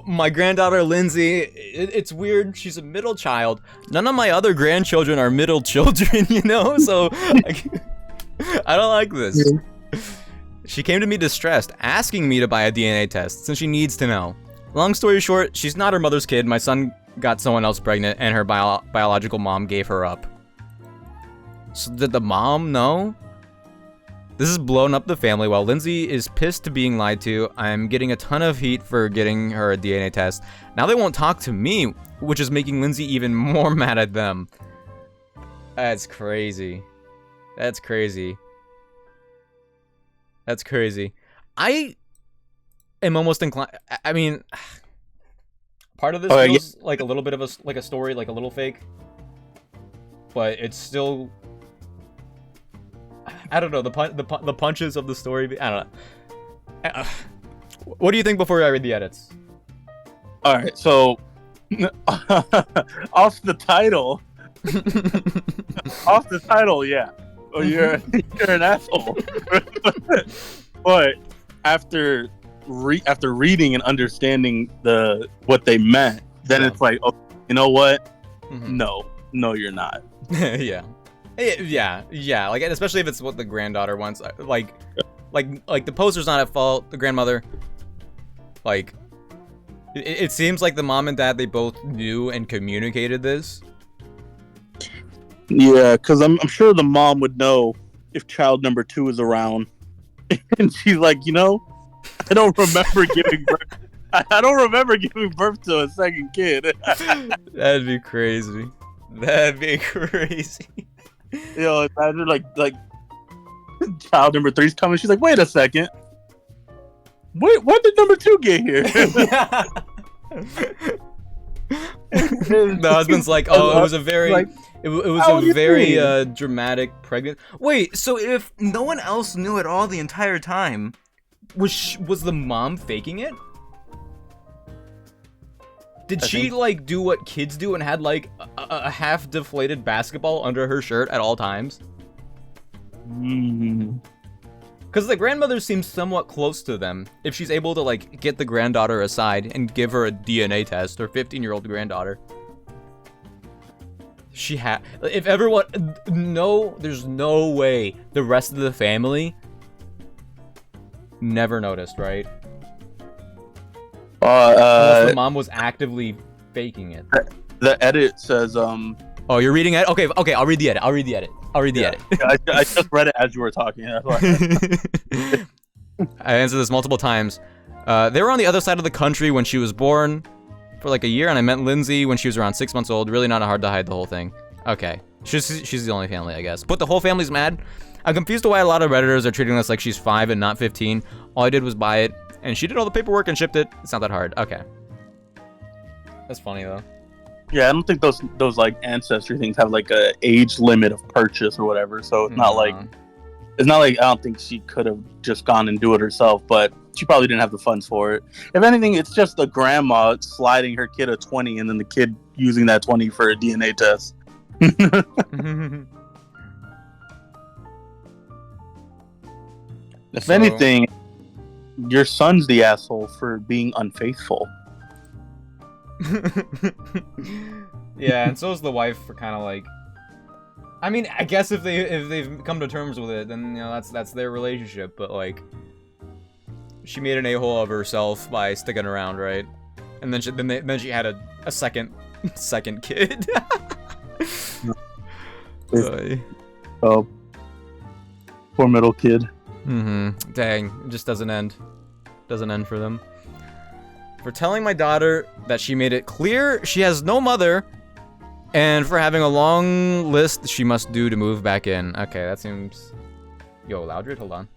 S1: My granddaughter Lindsay, it's weird. She's a middle child. None of my other grandchildren are middle children, so I don't like this. She came to me distressed, asking me to buy a DNA test since she needs to know. Long story short, she's not her mother's kid. My son got someone else pregnant, and her biological mom gave her up. So did the mom know? This is blown up the family while Lindsay is pissed to being lied to. I'm getting a ton of heat for getting her a DNA test. Now they won't talk to me, which is making Lindsay even more mad at them. That's crazy. That's crazy. That's crazy. I am almost inclined. I mean, part of this feels like a little bit of a story, like a little fake. But it's still. I don't know, the punches of the story. I don't know. What do you think before I read the edits?
S3: All right, so off the title, yeah. Oh, you're an asshole. But after reading and understanding what they meant, then it's like, oh, you know what? Mm-hmm. No, you're not.
S1: Yeah. Yeah, like, especially if it's what the granddaughter wants. Like the poster's not at fault. The grandmother, like, it seems like the mom and dad, they both knew and communicated this.
S3: Yeah, because I'm sure the mom would know if child number 2 is around, and she's like, I don't remember giving birth. I don't remember giving birth to a second kid.
S1: That'd be crazy. That'd be crazy.
S3: Imagine like child number 3's coming. She's like, wait a second. Wait, when did number 2 get here?
S1: The husband's like, oh, it was a very, it was a very dramatic pregnant. Wait, so if no one else knew at all the entire time, was the mom faking it? Did she like do what kids do and had like a half deflated basketball under her shirt at all times? Because the grandmother seems somewhat close to them. If she's able to like get the granddaughter aside and give her a DNA test, her 15-year-old granddaughter. If everyone, there's no way the rest of the family never noticed, right? Unless the mom was actively faking it.
S3: The edit says,
S1: Oh, you're reading it? Okay, I'll read the edit. Edit.
S3: I just read it as you were talking. That's why.
S1: I answered this multiple times. They were on the other side of the country when she was born for like a year, and I met Lindsay when she was around 6 months old. Really not hard to hide the whole thing. Okay. She's the only family, I guess. But the whole family's mad. I'm confused to why a lot of Redditors are treating this like she's 5 and not 15. All I did was buy it, and she did all the paperwork and shipped it. It's not that hard. Okay. That's funny, though.
S3: Yeah, I don't think those like ancestry things have like a age limit of purchase or whatever. So it's not like I don't think she could have just gone and do it herself, but she probably didn't have the funds for it. If anything, it's just the grandma sliding her kid a 20 and then the kid using that 20 for a DNA test. If anything, your son's the asshole for being unfaithful.
S1: Yeah, and so is the wife for kind of like. I mean, I guess if they've come to terms with it, then that's their relationship. But like, she made an a-hole of herself by sticking around, right? And then she had a second kid.
S3: Oh, poor middle kid.
S1: Dang, it just doesn't end. Doesn't end for them. For telling my daughter that she made it clear she has no mother, and for having a long list she must do to move back in. Okay, that seems. Yo, Loudred, hold on.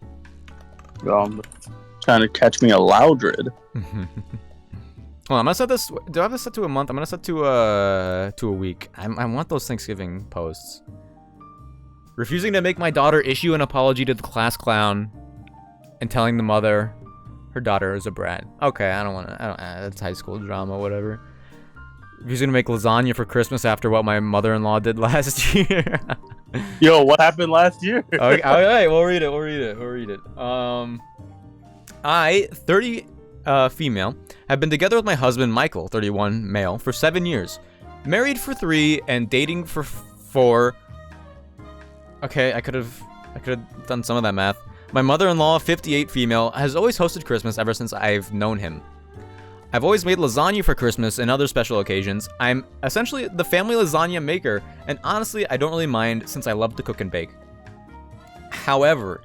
S3: Trying to catch me a Loudred.
S1: Well, I'm gonna set this. Do I have this set to a month? I'm gonna set to a week. I want those Thanksgiving posts. Refusing to make my daughter issue an apology to the class clown, and telling the mother her daughter is a brat. Okay, I don't want to. It's high school drama, whatever. Refusing to make lasagna for Christmas after what my mother-in-law did last year.
S3: Yo, what happened last year?
S1: Okay, we'll read it. I, 30 female, have been together with my husband Michael, 31 male, for 7 years. Married for 3 and dating for 4. Okay, I could have done some of that math. My mother-in-law, 58 female, has always hosted Christmas ever since I've known him. I've always made lasagna for Christmas and other special occasions. I'm essentially the family lasagna maker, and honestly, I don't really mind since I love to cook and bake. However,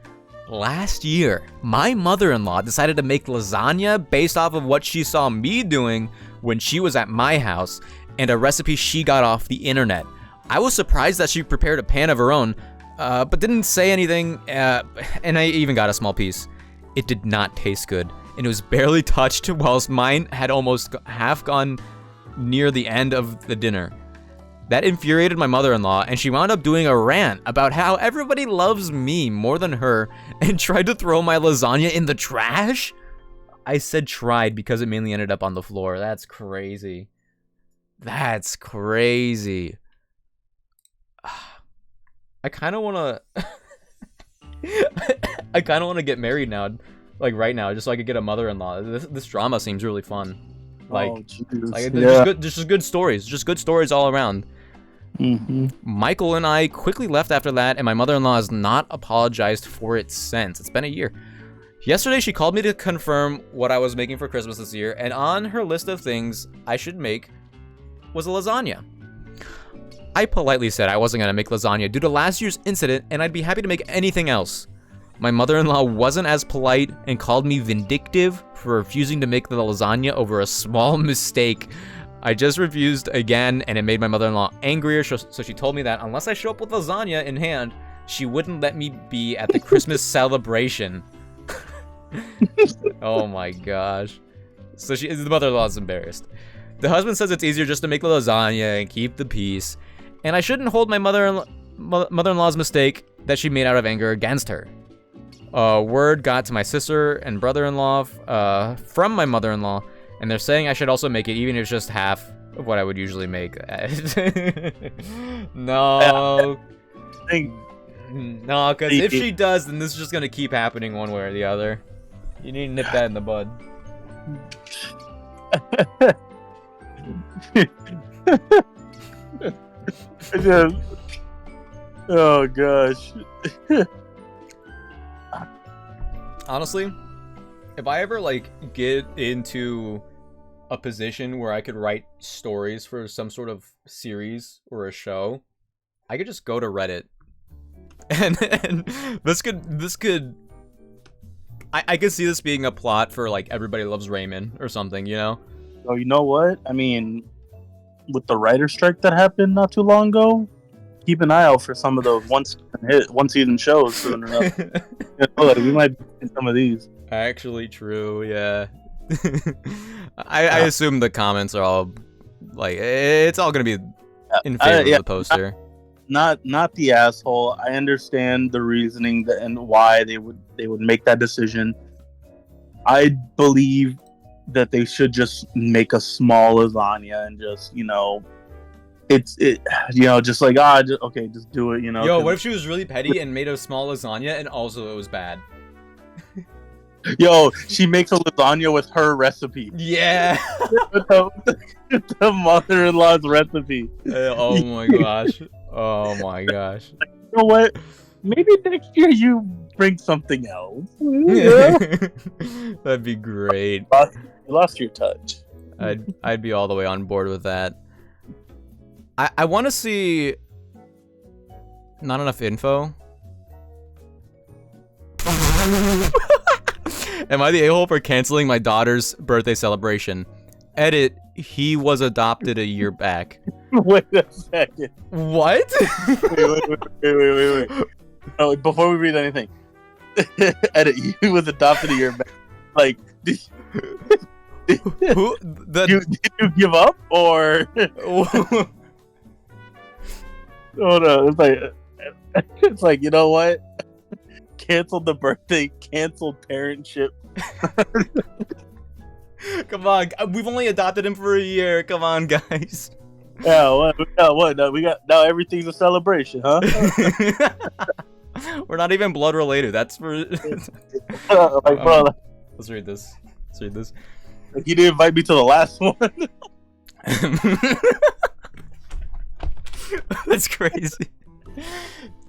S1: last year, my mother-in-law decided to make lasagna based off of what she saw me doing when she was at my house, and a recipe she got off the internet. I was surprised that she prepared a pan of her own, but didn't say anything, and I even got a small piece. It did not taste good, and it was barely touched, whilst mine had almost half gone near the end of the dinner. That infuriated my mother-in-law, and she wound up doing a rant about how everybody loves me more than her, and tried to throw my lasagna in the trash? I said tried because it mainly ended up on the floor. That's crazy. That's crazy. I kind of want to... I kind of want to get married now, like right now, just so I could get a mother-in-law. This drama seems really fun. Like, just good stories. Just good stories all around.
S3: Mm-hmm.
S1: Michael and I quickly left after that, and my mother-in-law has not apologized for it since. It's been a year. Yesterday, she called me to confirm what I was making for Christmas this year, and on her list of things I should make was a lasagna. I politely said I wasn't going to make lasagna due to last year's incident, and I'd be happy to make anything else. My mother-in-law wasn't as polite and called me vindictive for refusing to make the lasagna over a small mistake. I just refused again, and it made my mother-in-law angrier, so she told me that unless I show up with lasagna in hand, she wouldn't let me be at the Christmas celebration. Oh my gosh. So the mother-in-law's embarrassed. The husband says it's easier just to make the lasagna and keep the peace, and I shouldn't hold my mother-in-law's mistake that she made out of anger against her. Word got to my sister and brother-in-law from my mother-in-law, and they're saying I should also make it, even if it's just half of what I would usually make. No. No, because if she does, then this is just going to keep happening one way or the other. You need to nip that in the bud.
S3: Oh, gosh.
S1: Honestly, if I ever, like, get into a position where I could write stories for some sort of series or a show, I could just go to Reddit. And this could... I could see this being a plot for, like, Everybody Loves Raymond or something, you know?
S3: Oh, you know what? I mean, with the writer strike that happened not too long ago, keep an eye out for some of those one season shows. You know, like, we might be in some of these.
S1: Actually true, yeah. I assume the comments are all, like, it's all gonna be in favor of the poster.
S3: Not the asshole. I understand the reasoning and why they would make that decision. I believe that they should just make a small lasagna and just, you know, just like, just do it, you know.
S1: Yo, what if she was really petty and made a small lasagna and also it was bad?
S3: Yo, she makes a lasagna with her recipe.
S1: Yeah.
S3: the mother-in-law's recipe.
S1: Oh my gosh. Oh my gosh.
S3: You know what? Maybe next year you bring something else.
S1: That'd be great.
S3: You lost your touch.
S1: I'd be all the way on board with that. I want to see... Not enough info. Am I the a-hole for canceling my daughter's birthday celebration? Edit, he was adopted a year back.
S3: Wait a second.
S1: What?
S3: Wait. Oh, before we read anything. Edit, he was adopted a year back. Like, did you give up? Or... Oh no, it's like, you know what? Canceled the birthday, canceled parentship.
S1: Come on, we've only adopted him for a year. Come on, guys.
S3: Yeah, what? No, now everything's a celebration, huh?
S1: We're not even blood related. That's for.
S3: Bro,
S1: let's read this.
S3: Like, you didn't invite me to the last one.
S1: That's crazy.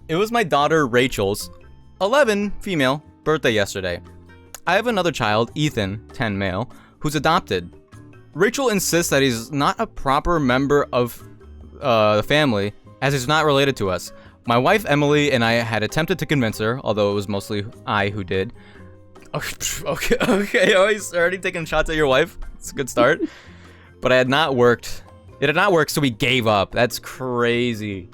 S1: It was my daughter Rachel's 11 female birthday yesterday. I have another child, Ethan, 10 male, who's adopted. Rachel insists that he's not a proper member of the family, as he's not related to us. My wife Emily and I had attempted to convince her, although it was mostly I who did. Okay. Oh, he's already taking shots at your wife. It's a good start. But it had not worked. It had not worked, so we gave up. That's crazy.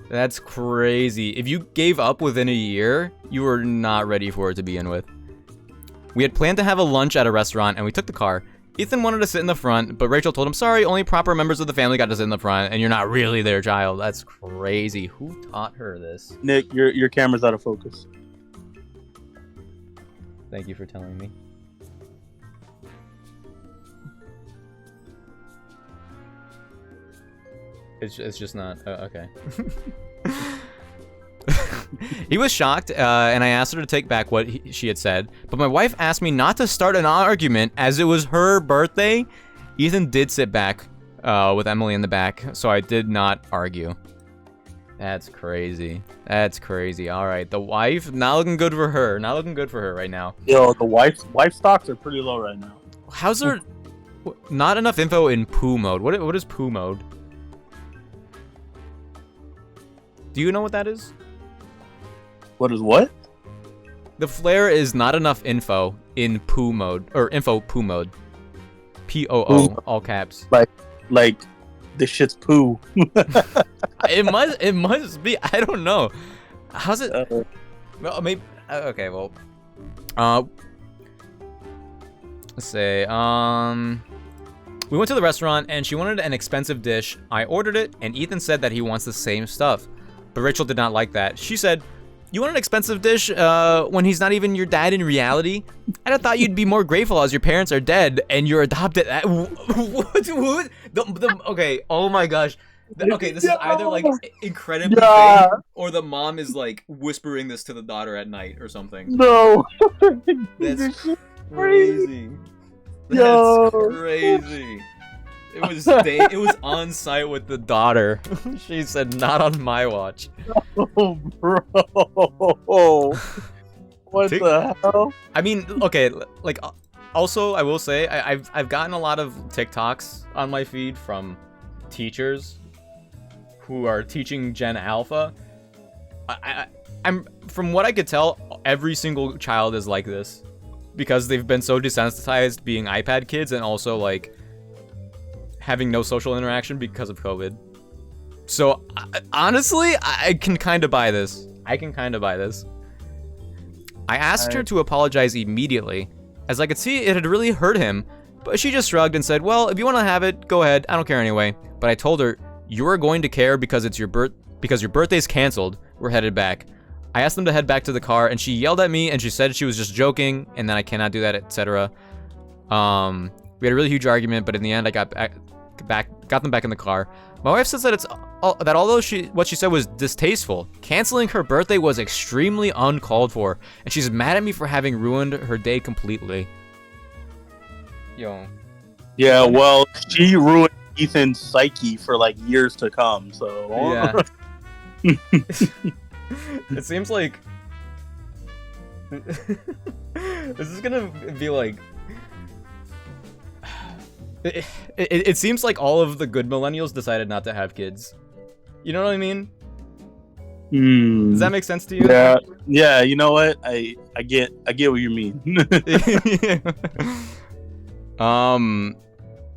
S1: That's crazy. If you gave up within a year, you were not ready for it to begin with. We had planned to have a lunch at a restaurant, and we took the car. Ethan wanted to sit in the front, but Rachel told him, sorry, only proper members of the family got to sit in the front, and you're not really their child. That's crazy. Who taught her this?
S3: Nick, your camera's out of focus.
S1: Thank you for telling me. It's just not... okay. He was shocked, and I asked her to take back what she had said, but my wife asked me not to start an argument as it was her birthday. Ethan did sit back with Emily in the back, so I did not argue. That's crazy. That's crazy. All right, the wife, not looking good for her. Not looking good for her right now.
S3: Yo, the wife stocks are pretty low right now.
S1: How's there not enough info in poo mode? What is poo mode? Do you know what that is?
S3: What is what?
S1: The flare is not enough info in poo mode, or info poo mode. P-O-O, all caps.
S3: Like this shit's poo.
S1: It must be. I don't know. How's it? Well, maybe. Okay, well. Let's say. We went to the restaurant and she wanted an expensive dish. I ordered it, and Ethan said that he wants the same stuff, but Rachel did not like that. She said, "You want an expensive dish when he's not even your dad in reality? I'd have thought you'd be more grateful as your parents are dead and you're adopted." What? Okay, oh my gosh. Okay, this is either like incredibly fake, or the mom is like whispering this to the daughter at night or something.
S3: No.
S1: That's crazy. That's crazy. It was on site with the daughter. She said, "Not on my watch."
S3: Oh, bro. What the hell?
S1: I mean, okay, like, also, I will say, I've gotten a lot of TikToks on my feed from teachers who are teaching Gen Alpha. I'm from what I could tell, every single child is like this because they've been so desensitized being iPad kids and also like having no social interaction because of COVID. So honestly, I can kind of buy this. I asked her to apologize immediately, as I could see it had really hurt him, but she just shrugged and said, "Well, if you want to have it, go ahead. I don't care anyway." But I told her, "You are going to care because it's because your birthday's canceled. We're headed back." I asked them to head back to the car, and she yelled at me, and she said she was just joking, and then I cannot do that, etc. We had a really huge argument, but in the end, I got them back in the car. My wife says that although what she said was distasteful, canceling her birthday was extremely uncalled for, and she's mad at me for having ruined her day completely. Yo.
S3: Yeah, well, she ruined Ethan's psyche for like years to come, so.
S1: Yeah. It seems like this is gonna be like. It seems like all of the good millennials decided not to have kids. You know what I mean? Does that make sense to you?
S3: Yeah. You know what? I get what you mean.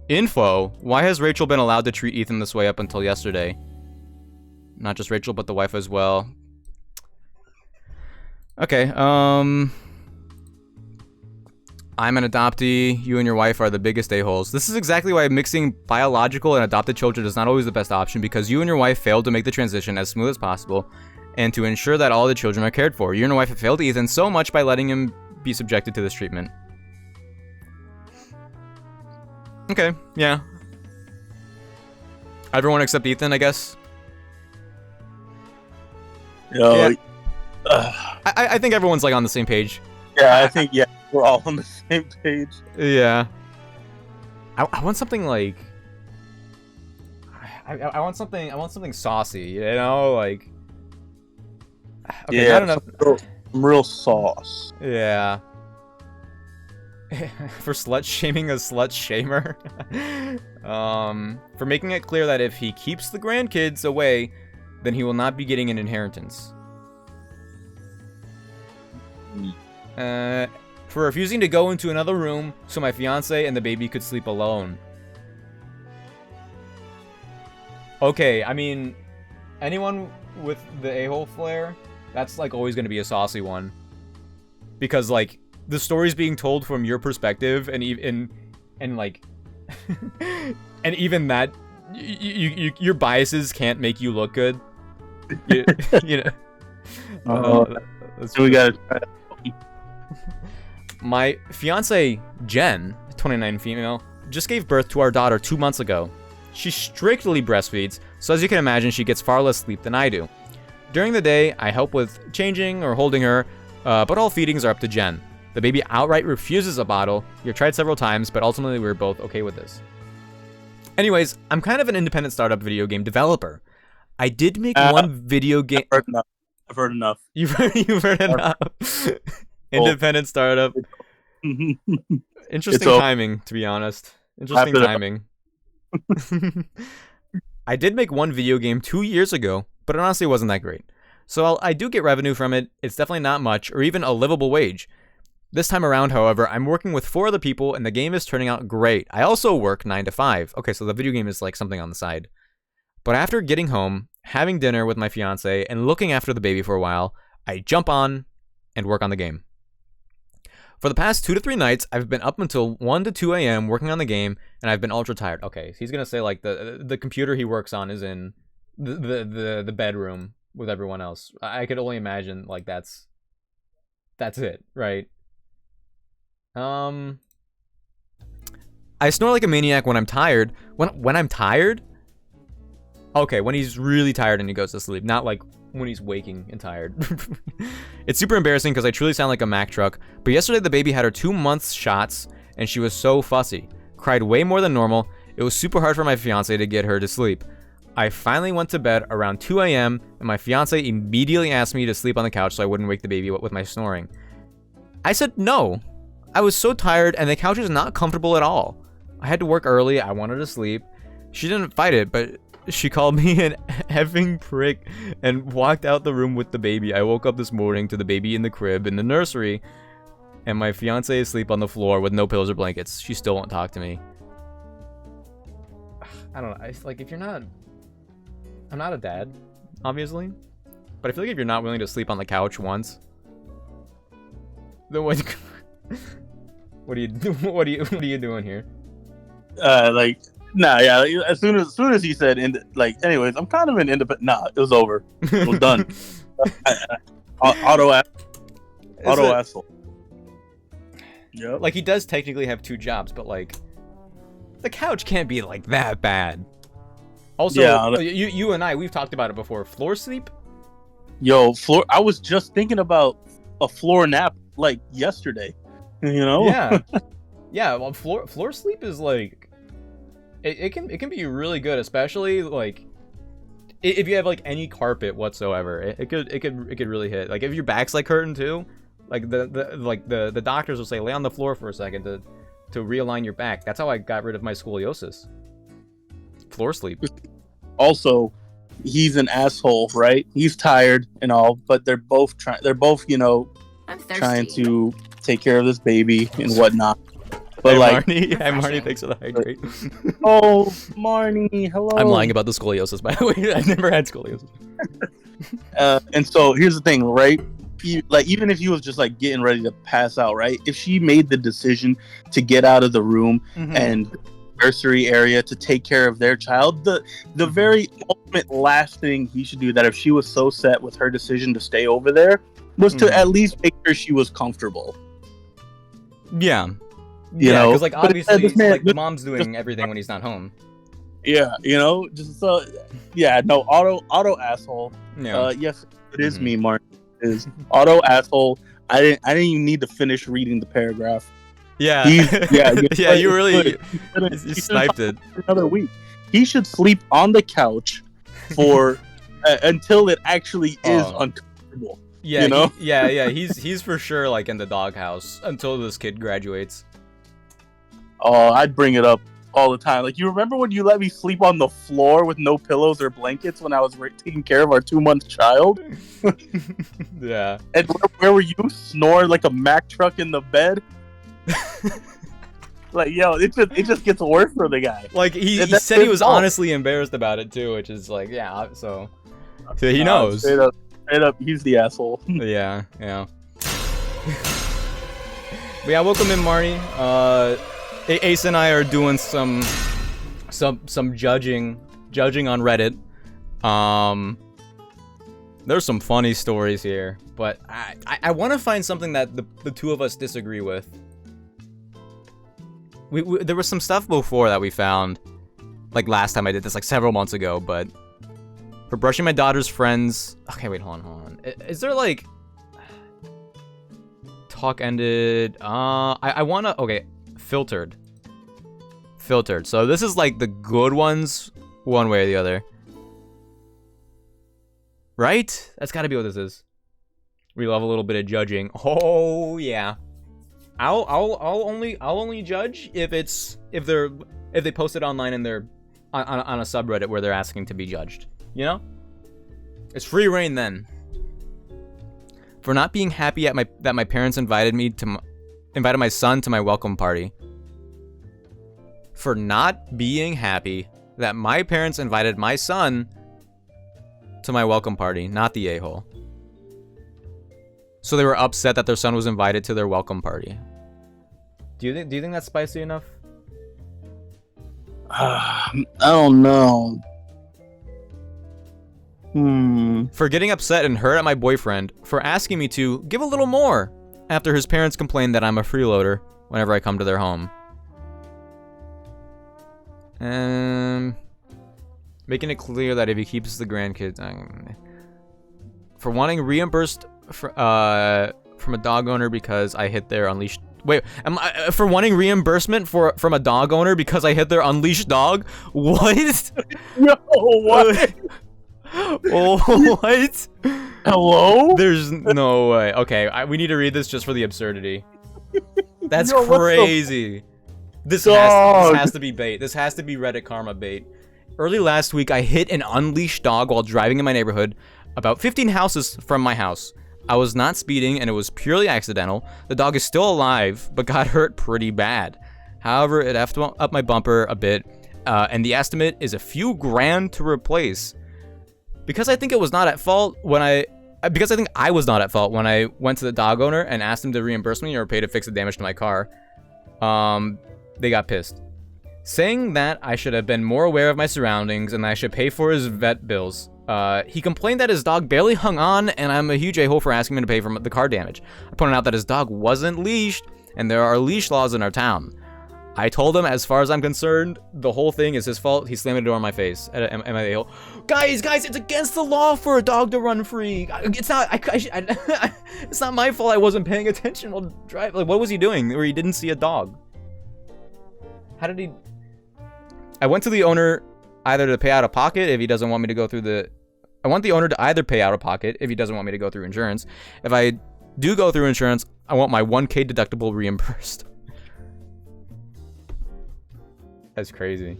S1: Info. Why has Rachel been allowed to treat Ethan this way up until yesterday? Not just Rachel, but the wife as well. Okay. I'm an adoptee. You and your wife are the biggest a-holes. This is exactly why mixing biological and adopted children is not always the best option, because you and your wife failed to make the transition as smooth as possible and to ensure that all the children are cared for. You and your wife have failed Ethan so much by letting him be subjected to this treatment. Okay, yeah. Everyone except Ethan, I guess.
S3: Yeah.
S1: I think everyone's like on the same page.
S3: Yeah, I think we're all on the same page.
S1: Yeah. I want something like I want something saucy, you know, like okay,
S3: yeah,
S1: I don't know.
S3: Some real sauce.
S1: Yeah. for slut shaming a slut shamer. For making it clear that if he keeps the grandkids away, then he will not be getting an inheritance. For refusing to go into another room so my fiance and the baby could sleep alone. Okay, I mean, anyone with the a-hole flair, that's like always going to be a saucy one. Because like the story's being told from your perspective, and even like and even that your biases can't make you look good. You know.
S3: So we gotta try that.
S1: My fiance Jen, 29 female, just gave birth to our daughter 2 months ago. She strictly breastfeeds, so as you can imagine, she gets far less sleep than I do. During the day, I help with changing or holding her, but all feedings are up to Jen. The baby outright refuses a bottle. You've tried several times, but ultimately we're both okay with this. Anyways, I'm kind of an independent startup video game developer. I did make one video game.
S3: I've heard enough.
S1: You've heard enough. Independent startup. Interesting timing, to be honest. Interesting timing. I did make one video game 2 years ago, but it honestly wasn't that great. So while I do get revenue from it, it's definitely not much or even a livable wage. This time around, however, I'm working with 4 other people and the game is turning out great. I also work 9 to 5. Okay, so the video game is like something on the side. But after getting home, having dinner with my fiance, and looking after the baby for a while, I jump on and work on the game. For the past 2 to 3 nights, I've been up until 1 to 2 a.m. working on the game, and I've been ultra tired. Okay, so he's gonna say like the computer he works on is in the bedroom with everyone else. I could only imagine like that's it, right? I snore like a maniac when I'm tired. When I'm tired? Okay, when he's really tired and he goes to sleep, not like when he's waking and tired. It's super embarrassing because I truly sound like a Mack truck, but yesterday the baby had her 2 months shots and she was so fussy. Cried way more than normal. It was super hard for my fiance to get her to sleep. I finally went to bed around 2 a.m. and my fiance immediately asked me to sleep on the couch so I wouldn't wake the baby with my snoring. I said no. I was so tired and the couch is not comfortable at all. I had to work early, I wanted to sleep. She didn't fight it, but she called me an effing prick and walked out the room with the baby. I woke up this morning to the baby in the crib in the nursery and my fiance is asleep on the floor with no pillows or blankets. She still won't talk to me. I don't know. It's like if you're not... I'm not a dad, obviously. But I feel like if you're not willing to sleep on the couch once, then what are you doing here?
S3: Nah, yeah. As soon as he said, anyways, I'm kind of an independent. Nah, it was over. It was done. Auto asshole. Yep.
S1: Like he does technically have 2 jobs, but like the couch can't be like that bad. Also, yeah, you and I, we've talked about it before. Floor sleep?
S3: Yo, floor. I was just thinking about a floor nap like yesterday. You know?
S1: Yeah. Yeah. Well, floor sleep is like it can be really good, especially like if you have like any carpet whatsoever. It could really hit. Like if your back's like hurting too, like the doctors will say lay on the floor for a second to realign your back. That's how I got rid of my scoliosis. Floor sleep.
S3: Also, he's an asshole, right? He's tired and all, but they're both trying, you know, trying to take care of this baby and whatnot. But
S1: Marnie, Marnie, thanks for the hydrate.
S3: Oh, Marnie, hello.
S1: I'm lying about the scoliosis, by the way. I've never had scoliosis.
S3: And so here's the thing, right? Even if he was just like getting ready to pass out, right? If she made the decision to get out of the room and nursery area to take care of their child, the very ultimate last thing he should do, that if she was so set with her decision to stay over there, was to at least make sure she was comfortable.
S1: Yeah.
S3: You know,
S1: because like obviously like the mom's doing everything when he's not home.
S3: Yeah, you know, just no, auto asshole.
S1: Yeah.
S3: Yes, it is me, Mark. It is auto asshole. I didn't even need to finish reading the paragraph.
S1: Yeah. Yeah, you really you sniped it.
S3: Another week. He should sleep on the couch for until it actually is uncomfortable.
S1: Yeah,
S3: you know?
S1: He's for sure like in the doghouse until this kid graduates.
S3: Oh, I'd bring it up all the time. Like, you remember when you let me sleep on the floor with no pillows or blankets when I was taking care of our 2-month child?
S1: Yeah.
S3: And where were you? Snoring like a Mack truck in the bed? Like, yo, it just gets worse for the guy.
S1: Like, he said he was honestly embarrassed about it, too, which is like, yeah, so he knows.
S3: Straight up, he's the asshole.
S1: Yeah. But yeah, welcome in, Marty. Ace and I are doing some judging on Reddit. There's some funny stories here, but I want to find something that the two of us disagree with. There was some stuff before that we found, like last time I did this, like several months ago, but for brushing my daughter's friends. Okay, wait, hold on. Is there like talk ended? I wanna. Okay, filtered. So this is like the good ones, one way or the other. Right? That's gotta be what this is. We love a little bit of judging. Oh yeah. I'll only judge if they post it online and they're on a subreddit where they're asking to be judged. You know? It's free reign then. For not being happy that my parents invited my son to my welcome party. For not being happy that my parents invited my son to my welcome party, not the a-hole. So they were upset that their son was invited to their welcome party. Do you think that's spicy enough?
S3: I don't know.
S1: For getting upset and hurt at my boyfriend for asking me to give a little more after his parents complained that I'm a freeloader whenever I come to their home. Making it clear that if he keeps the grandkids, for wanting reimbursed from a dog owner because I hit their unleashed. Wait, for wanting reimbursement from a dog owner because I hit their unleashed dog? What?
S3: No, what?
S1: Oh, what?
S3: Hello?
S1: There's no way. Okay, we need to read this just for the absurdity. That's
S3: Yo,
S1: crazy. This has to be bait. This has to be Reddit karma bait. Early last week, I hit an unleashed dog while driving in my neighborhood, about 15 houses from my house. I was not speeding, and it was purely accidental. The dog is still alive, but got hurt pretty bad. However, it effed up my bumper a bit, and the estimate is a few grand to replace. Because I think I was not at fault when I went to the dog owner and asked him to reimburse me or pay to fix the damage to my car. They got pissed, saying that I should have been more aware of my surroundings and that I should pay for his vet bills. He complained that his dog barely hung on, and I'm a huge a-hole for asking him to pay for the car damage. I pointed out that his dog wasn't leashed, and there are leash laws in our town. I told him, as far as I'm concerned, the whole thing is his fault. He slammed the door in my face. Am I the a-hole? Guys, it's against the law for a dog to run free. It's not. It's not my fault. I wasn't paying attention while driving. Like, what was he doing where he didn't see a dog? How did he? I went to the owner either to pay out of pocket if he doesn't want me to go through the. I want the owner to either pay out of pocket if he doesn't want me to go through insurance. If I do go through insurance, I want my 1K deductible reimbursed. That's crazy.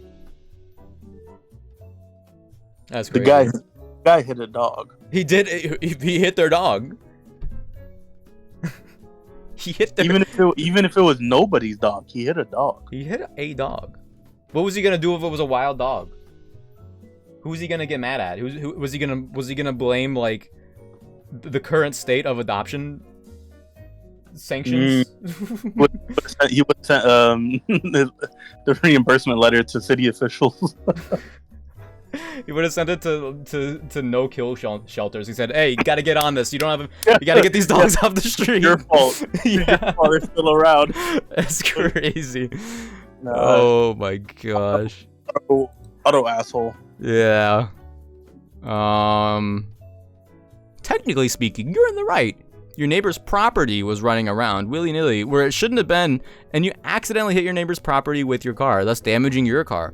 S1: That's crazy.
S3: The guy hit a dog.
S1: He did. He hit their dog. He hit their.
S3: Even if it was nobody's dog, he hit a dog.
S1: He hit a dog. What was he gonna do if it was a wild dog? Who was he gonna get mad at? Who was he gonna blame, like the current state of adoption sanctions?
S3: He would send the reimbursement letter to city officials.
S1: He would have sent it to no kill shelters. He said, "Hey, you gotta get on this. You don't have. You gotta get these dogs off the street.
S3: Your fault.
S1: Yeah,
S3: your fault. They're still around."
S1: That's crazy. Oh my gosh.
S3: Auto asshole.
S1: Yeah. Technically speaking, you're in the right. Your neighbor's property was running around willy-nilly where it shouldn't have been, and you accidentally hit your neighbor's property with your car, thus damaging your car,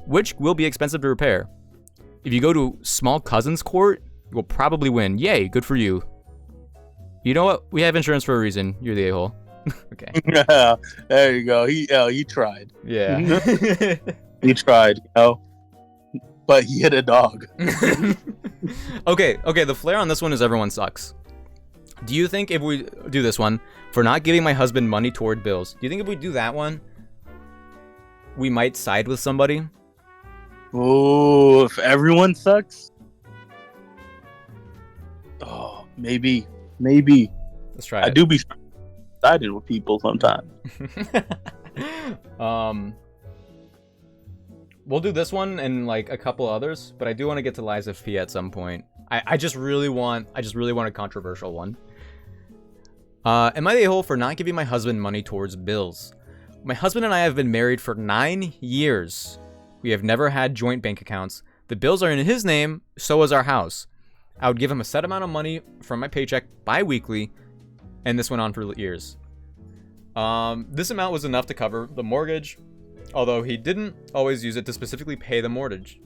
S1: which will be expensive to repair. If you go to small cousin's court, you will probably win. Yay, good for you. You know what? We have insurance for a reason. You're the a-hole. Okay.
S3: There you go. He tried.
S1: Yeah.
S3: He tried, but he hit a dog.
S1: Okay. The flair on this one is everyone sucks. Do you think if we do this one for not giving my husband money toward bills, do you think if we do that one, we might side with somebody?
S3: Oh, if everyone sucks? Oh, maybe.
S1: Let's try it.
S3: I do be sided with people sometimes.
S1: We'll do this one and like a couple others, but I do want to get to Lies of P at some point. I just really want a controversial one. Am I the a-hole for not giving my husband money towards bills? My husband and I have been married for 9 years. We have never had joint bank accounts. The bills are in his name, so is our house. I would give him a set amount of money from my paycheck bi-weekly, and this went on for years. This amount was enough to cover the mortgage, although he didn't always use it to specifically pay the mortgage.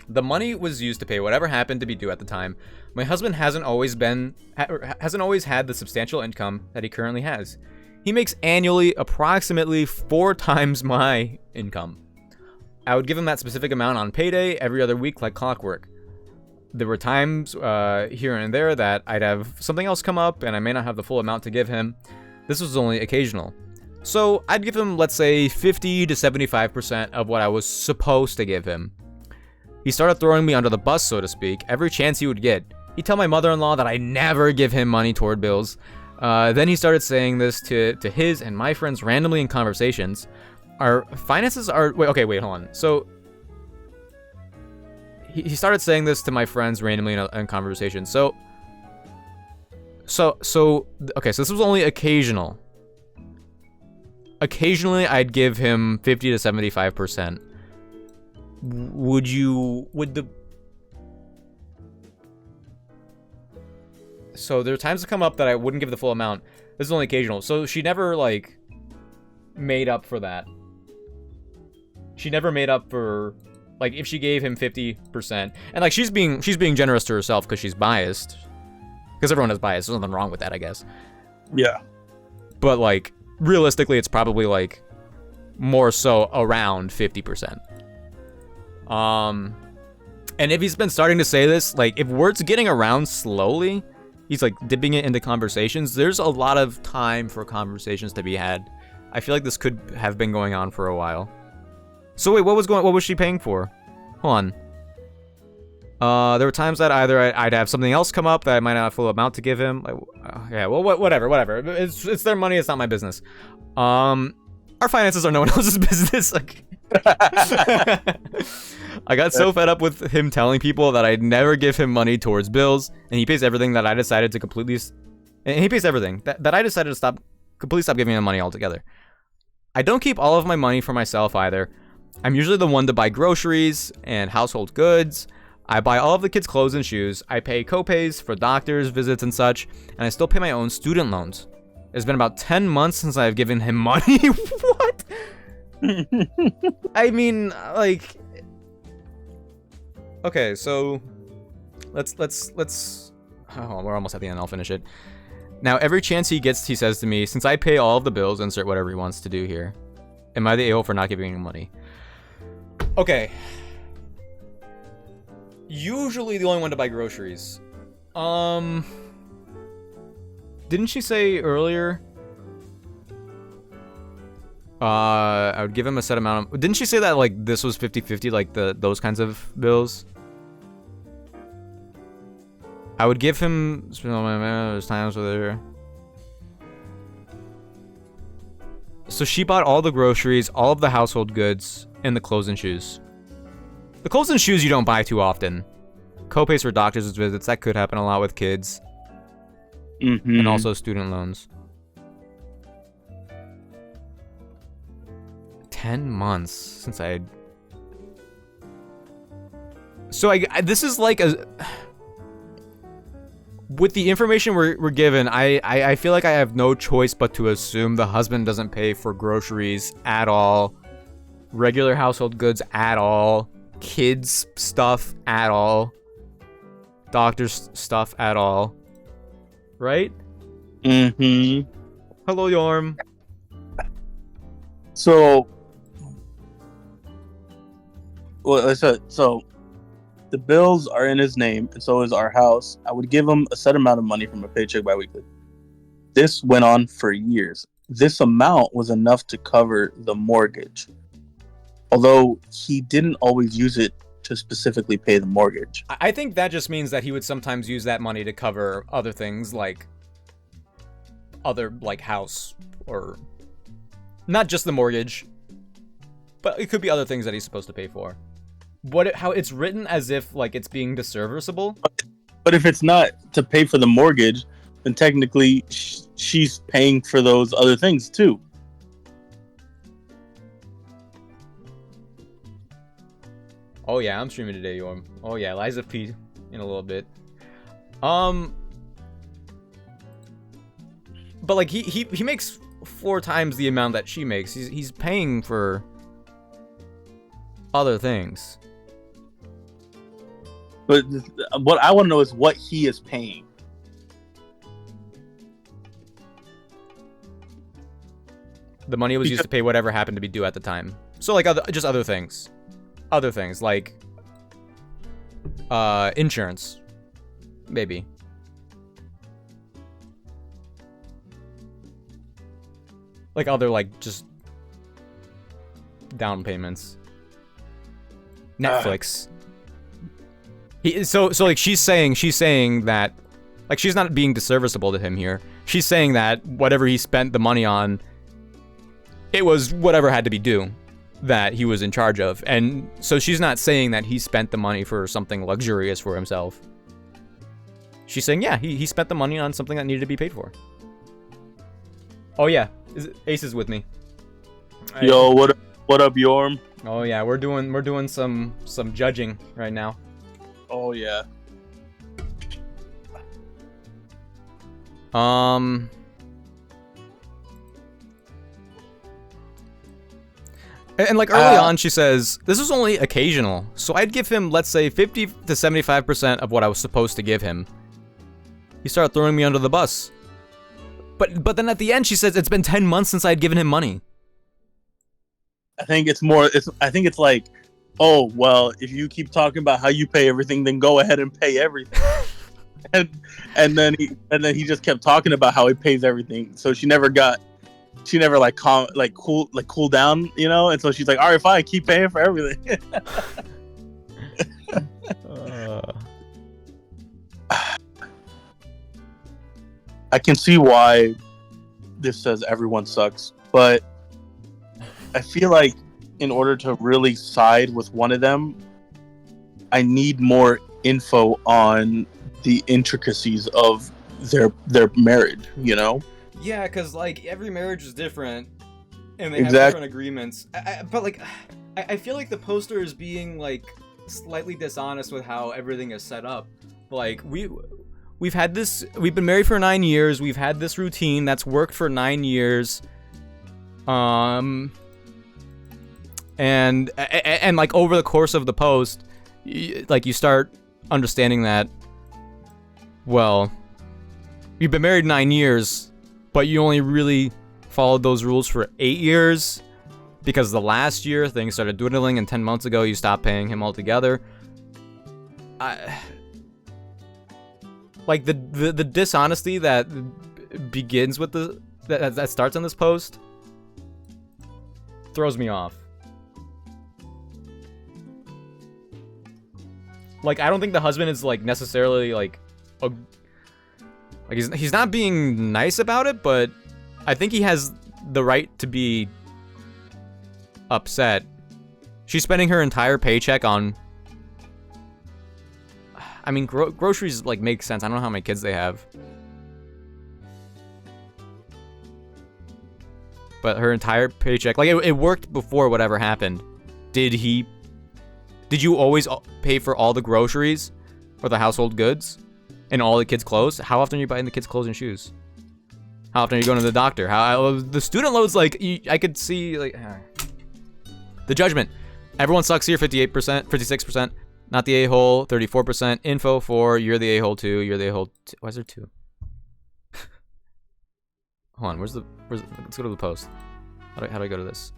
S1: The money was used to pay whatever happened to be due at the time. My husband hasn't always had the substantial income that he currently has. He makes annually approximately 4 times my income. I would give him that specific amount on payday every other week like clockwork. There were times here and there that I'd have something else come up and I may not have the full amount to give him. This was only occasional. So I'd give him, let's say, 50 to 75% of what I was supposed to give him. He started throwing me under the bus, so to speak, every chance he would get. He'd tell my mother-in-law that I never give him money toward bills. Then he started saying this to his and my friends randomly in conversations. Our finances are... Wait, hold on. So... He started saying this to my friends randomly in conversations. So this was only occasional. Occasionally, I'd give him 50 to 75%. So there are times that come up that I wouldn't give the full amount. This is only occasional. So she never, like, made up for that. She never made up for... Like, if she gave him 50%, and like she's being generous to herself because she's biased, because everyone has bias. There's nothing wrong with that, I guess.
S3: Yeah.
S1: But like, realistically, it's probably like more so around 50%. And if he's been starting to say this, like, if word's getting around slowly, he's like dipping it into conversations. There's a lot of time for conversations to be had. I feel like this could have been going on for a while. So wait, what was she paying for? Hold on. There were times that either I'd have something else come up that I might not have full amount to give him. Whatever. It's their money. It's not my business. Our finances are no one else's business. Like, I got so fed up with him telling people that I'd never give him money towards bills, and he pays everything that I decided to completely. And he pays everything that I decided to completely stop giving him money altogether. I don't keep all of my money for myself either. I'm usually the one to buy groceries and household goods. I buy all of the kids' clothes and shoes. I pay co-pays for doctors, visits, and such, and I still pay my own student loans. It's been about 10 months since I've given him money. What? I mean, like... Okay, so... Let's... Oh, we're almost at the end. I'll finish it. Now, every chance he gets, he says to me, since I pay all of the bills, insert whatever he wants to do here. Am I the a-hole for not giving him money? Okay. Usually the only one to buy groceries. Didn't she say earlier? I would give him a set amount of... Didn't she say that, like, this was 50-50, like, those kinds of bills? I would give him... There's times where... So she bought all the groceries, all of the household goods, and the clothes and shoes. The clothes and shoes you don't buy too often. Co-pays for doctors' visits, that could happen a lot with kids.
S3: Mm-hmm.
S1: And also student loans. 10 months since I... So this is like a... With the information we're given, I feel like I have no choice but to assume the husband doesn't pay for groceries at all, regular household goods at all, kids stuff at all, doctor's stuff at all, right?
S3: Mm-hmm.
S1: Hello, Yorm.
S3: So, well, I said, so the bills are in his name, and so is our house. I would give him a set amount of money from a paycheck biweekly. This went on for years. This amount was enough to cover the mortgage, although he didn't always use it to specifically pay the mortgage.
S1: I think that just means that he would sometimes use that money to cover other things like house, or not just the mortgage, but it could be other things that he's supposed to pay for. How it's written as if like it's being disserviceable.
S3: But if it's not to pay for the mortgage, then technically she's paying for those other things too.
S1: Oh yeah, I'm streaming today, Yorm. Oh yeah, Liza P in a little bit. But like he makes 4 times the amount that she makes. He's paying for other things.
S3: But what I want to know is what he is paying.
S1: The money was used to pay whatever happened to be due at the time. So like other things. Other things like insurance, maybe. Like other like just down payments. Netflix. So like she's saying that like she's not being disserviceable to him here. She's saying that whatever he spent the money on, it was whatever had to be due that he was in charge of. And so she's not saying that he spent the money for something luxurious for himself. She's saying, yeah, he spent the money on something that needed to be paid for. Oh yeah, Ace is with me.
S3: Yo, what up, Yorm?
S1: Oh yeah, we're doing some judging right now.
S3: Oh yeah.
S1: And like early on, she says, this is only occasional, so I'd give him, let's say, 50 to 75% of what I was supposed to give him. He started throwing me under the bus. But then at the end, she says, it's been 10 months since I had given him money.
S3: I think it's like, oh, well, if you keep talking about how you pay everything, then go ahead and pay everything. and then he just kept talking about how he pays everything. So she never cool down, you know? And so she's like, all right, fine, keep paying for everything. I can see why this says everyone sucks, but I feel like in order to really side with one of them, I need more info on the intricacies of their marriage, you know?
S1: Yeah, because like every marriage is different, and they have different agreements. But like, I feel like the poster is being like slightly dishonest with how everything is set up. Like we've been married for 9 years. We've had this routine that's worked for 9 years. And like over the course of the post, you start understanding that, well, you've been married 9 years, but you only really followed those rules for 8 years because the last year things started dwindling, and 10 months ago you stopped paying him altogether. Like the dishonesty that begins with that starts on this post throws me off. Like, I don't think the husband is like necessarily like he's not being nice about it, but I think he has the right to be upset. She's spending her entire paycheck on, I mean, groceries like make sense. I don't know how many kids they have, but her entire paycheck, like it worked before whatever happened. Did you always pay for all the groceries or the household goods and all the kids' clothes? How often are you buying the kids' clothes and shoes? How often are you going to the doctor? The student loans, like, I could see, like, the judgment. Everyone sucks here, 58%, 56%. Not the a-hole, 34%. Info 4, you're the a-hole 2, you're the a-hole 2. Why is there 2? Hold on, let's go to the post. How do I go to this?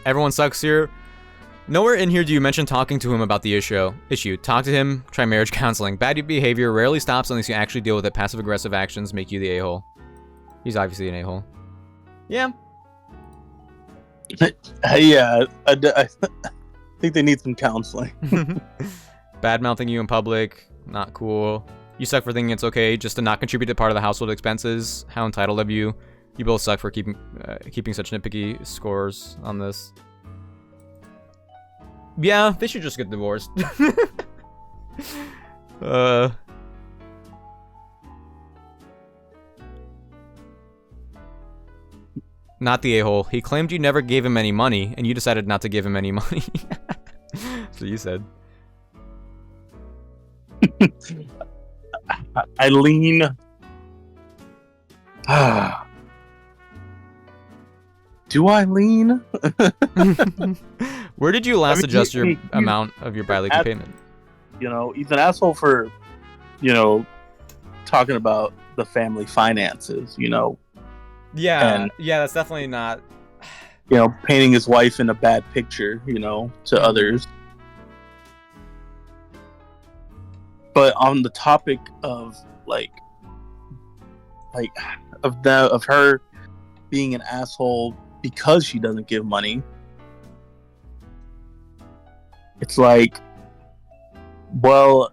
S1: Everyone sucks here. Nowhere in here do you mention talking to him about the issue. Talk to him, try marriage counseling. Bad behavior rarely stops unless you actually deal with it. Passive-aggressive actions make you the a-hole. He's obviously an a-hole. Yeah.
S3: Yeah, I think they need some counseling.
S1: Bad-mouthing you in public, not cool. You suck for thinking it's okay just to not contribute to part of the household expenses. How entitled of you. You both suck for keeping such nitpicky scores on this. Yeah, they should just get divorced. Not the a-hole. He claimed you never gave him any money, and you decided not to give him any money. That's what you said.
S3: Eileen. Do I lean?
S1: Where did you last adjust your amount of your biweekly payment?
S3: You know, he's an asshole for, talking about the family finances,
S1: Yeah, yeah, that's definitely not...
S3: painting his wife in a bad picture, to others. But on the topic of, of her being an asshole because she doesn't give money, it's like, well,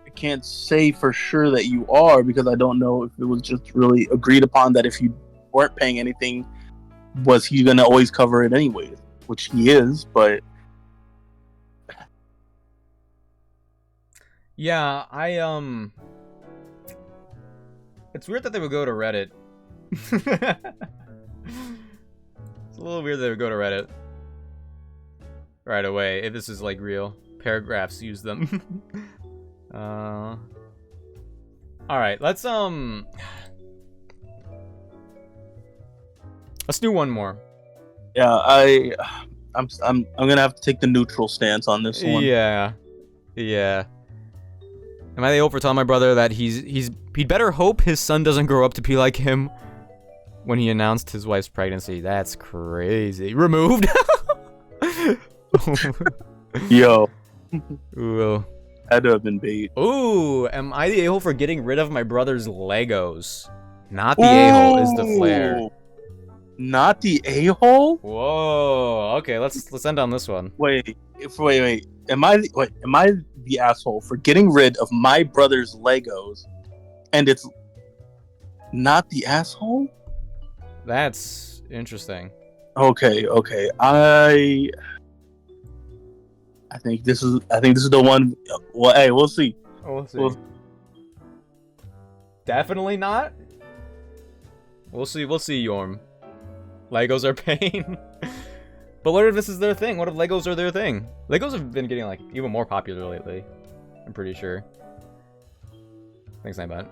S3: I can't say for sure that you are, because I don't know if it was just really agreed upon that if you weren't paying anything, was he gonna always cover it anyway? Which he is, but
S1: yeah, it's weird that they would go to Reddit. It's a little weird they would go to Reddit right away if this is like real. Paragraphs use them. All right, let's do one more.
S3: Yeah, I'm gonna have to take the neutral stance on this one.
S1: Yeah. Am I the old for telling my brother that he'd better hope his son doesn't grow up to be like him when he announced his wife's pregnancy? That's crazy. Removed?
S3: Yo.
S1: Ooh.
S3: Had to have been bait.
S1: Ooh, am I the a-hole for getting rid of my brother's Legos? Not the a-hole, is the flare.
S3: Not the a-hole?
S1: Whoa. Okay, let's end on this one.
S3: Wait. Am I the asshole for getting rid of my brother's Legos, and it's not the asshole?
S1: That's interesting.
S3: Okay. I think this is the one. Well, hey, we'll see.
S1: We'll see. Definitely not. We'll see, Yorm. Legos are pain. But what if this is their thing? What if Legos are their thing? Legos have been getting, even more popular lately. I'm pretty sure. Thanks, Nightbot.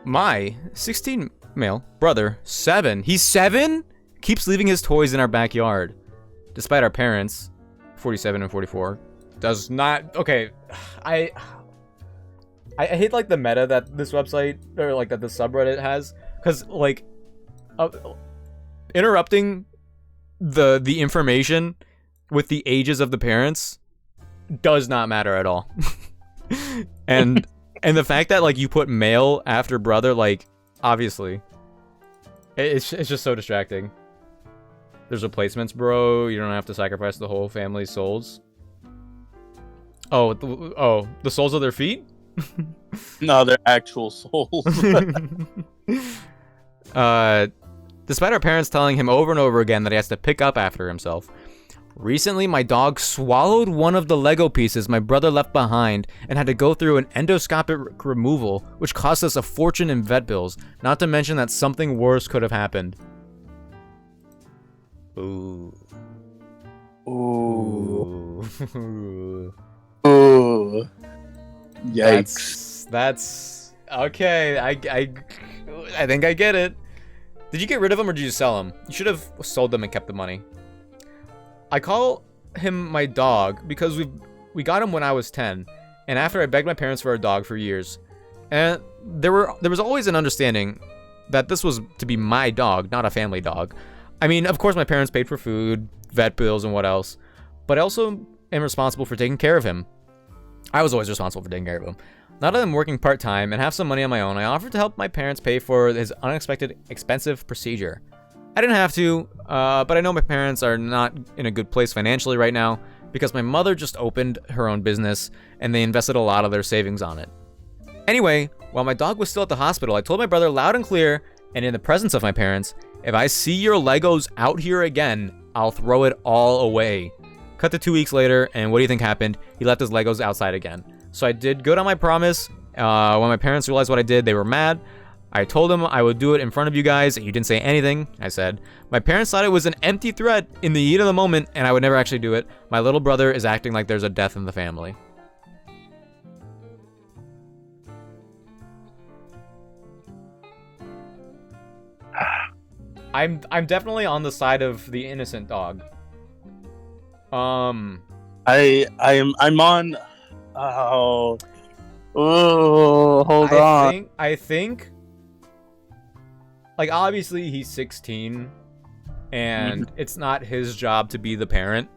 S1: My 16 male brother, 7. He's 7? Keeps leaving his toys in our backyard. Despite our parents, 47 and 44, does not... Okay, I hate, the meta that this website, or, that the subreddit has. Because, interrupting the information with the ages of the parents does not matter at all. and the fact that you put male after brother, obviously it's just so distracting. There's replacements, bro. You don't have to sacrifice the whole family's souls. The souls of their feet?
S3: No, they're actual souls.
S1: Despite our parents telling him over and over again that he has to pick up after himself, recently my dog swallowed one of the Lego pieces my brother left behind and had to go through an endoscopic removal, which cost us a fortune in vet bills, not to mention that something worse could have happened. Ooh.
S3: Yikes.
S1: That's okay. I think I get it. Did you get rid of him or did you sell him? You should have sold them and kept the money. I call him my dog because we got him when I was 10, and after I begged my parents for a dog for years,
S4: And there was always an understanding that this was to be my dog, not a family dog. I mean, of course my parents paid for food, vet bills, and what else, but I also am responsible for taking care of him. I was always responsible for taking care of him. Now that I'm working part-time and have some money on my own, I offered to help my parents pay for his unexpected expensive procedure. I didn't have to, but I know my parents are not in a good place financially right now because my mother just opened her own business and they invested a lot of their savings on it. Anyway, while my dog was still at the hospital, I told my brother loud and clear, and in the presence of my parents, if I see your Legos out here again, I'll throw it all away. Cut to 2 weeks later, and what do you think happened? He left his Legos outside again. So I did good on my promise. When my parents realized what I did, they were mad. I told them I would do it in front of you guys, and you didn't say anything, I said. My parents thought it was an empty threat in the heat of the moment, and I would never actually do it. My little brother is acting like there's a death in the family. I'm definitely on the side of the innocent dog.
S3: I'm on. Hold on.
S4: I think. Like, obviously, he's 16, and it's not his job to be the parent.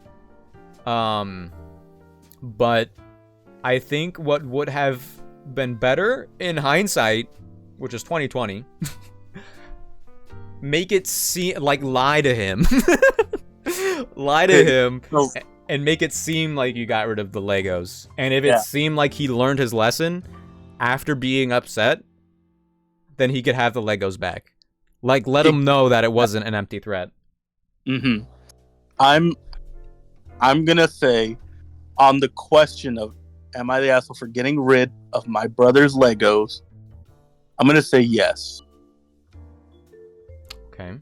S4: But I think what would have been better in hindsight, which is 2020. Make it seem like lie to him. Lie to him and make it seem like you got rid of the Legos. And if it seemed like he learned his lesson after being upset, then he could have the Legos back. Like, let him know that it wasn't an empty threat.
S3: I'm gonna say, on the question of am I the asshole for getting rid of my brother's Legos, I'm gonna say yes.
S4: Okay.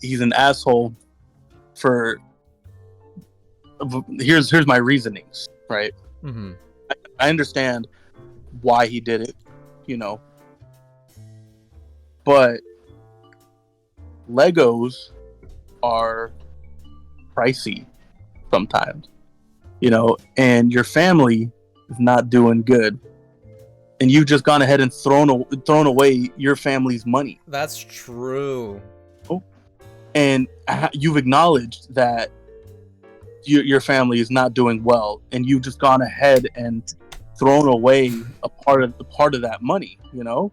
S3: He's an asshole for. Here's my reasonings, right? I understand why he did it, you know. But Legos are pricey sometimes, you know, and your family is not doing good. And you've just gone ahead and thrown away your family's money.
S4: That's true.
S3: Oh. And you've acknowledged that your family is not doing well, and you've just gone ahead and thrown away a part of that money, you know?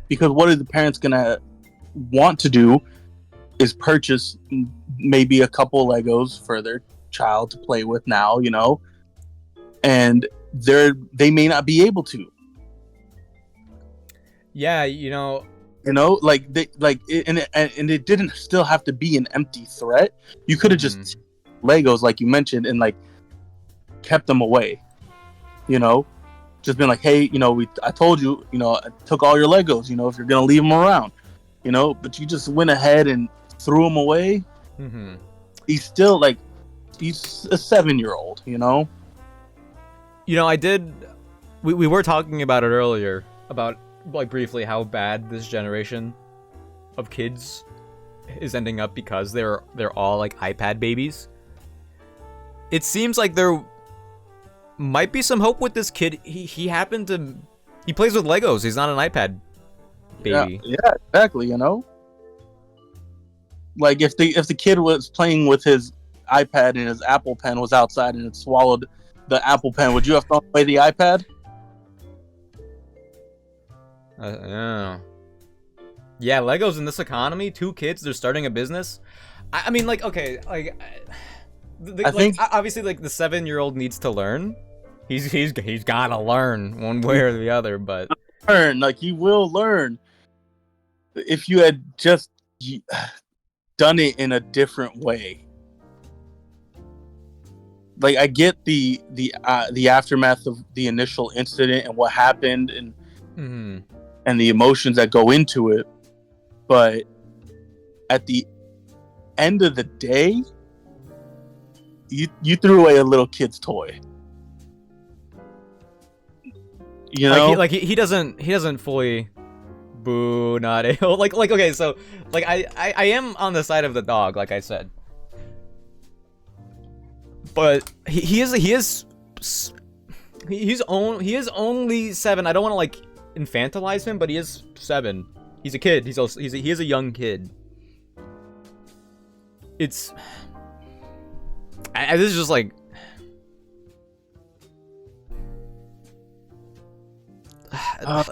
S3: Because what are the parents gonna want to do is purchase maybe a couple Legos for their child to play with now, you know? And they may not be able to.
S4: Yeah, you know,
S3: and it didn't still have to be an empty threat. You could have just Legos, like you mentioned, and like kept them away. You know, just been like, hey, you know, I told you, you know, I took all your Legos. You know, if you're gonna leave them around, you know, but you just went ahead and threw them away. He's still like, he's a 7-year-old. You know.
S4: You know, we were talking about it earlier about, like, briefly how bad this generation of kids is ending up because they're all like iPad babies. It seems like there might be some hope with this kid. He plays with Legos. He's not an iPad baby.
S3: Yeah, exactly, you know? Like if the kid was playing with his iPad and his Apple Pen was outside and it swallowed the Apple Pen, would you have thrown away the iPad?
S4: Yeah, Legos in this economy, 2 kids, they're starting a business. I mean, like, okay, like, I think obviously, like, the 7-year-old needs to learn. He's gotta learn one way or the other, but
S3: he will learn if you had just done it in a different way. Like, I get the aftermath of the initial incident and what happened and the emotions that go into it, but at the end of the day, you threw away a little kid's toy. You know,
S4: he doesn't fully boo, not a like okay, so like I am on the side of the dog, like I said, but he is He is only 7. I don't want to like infantilize him, but he is 7. He's a kid. He is a young kid. This is just like.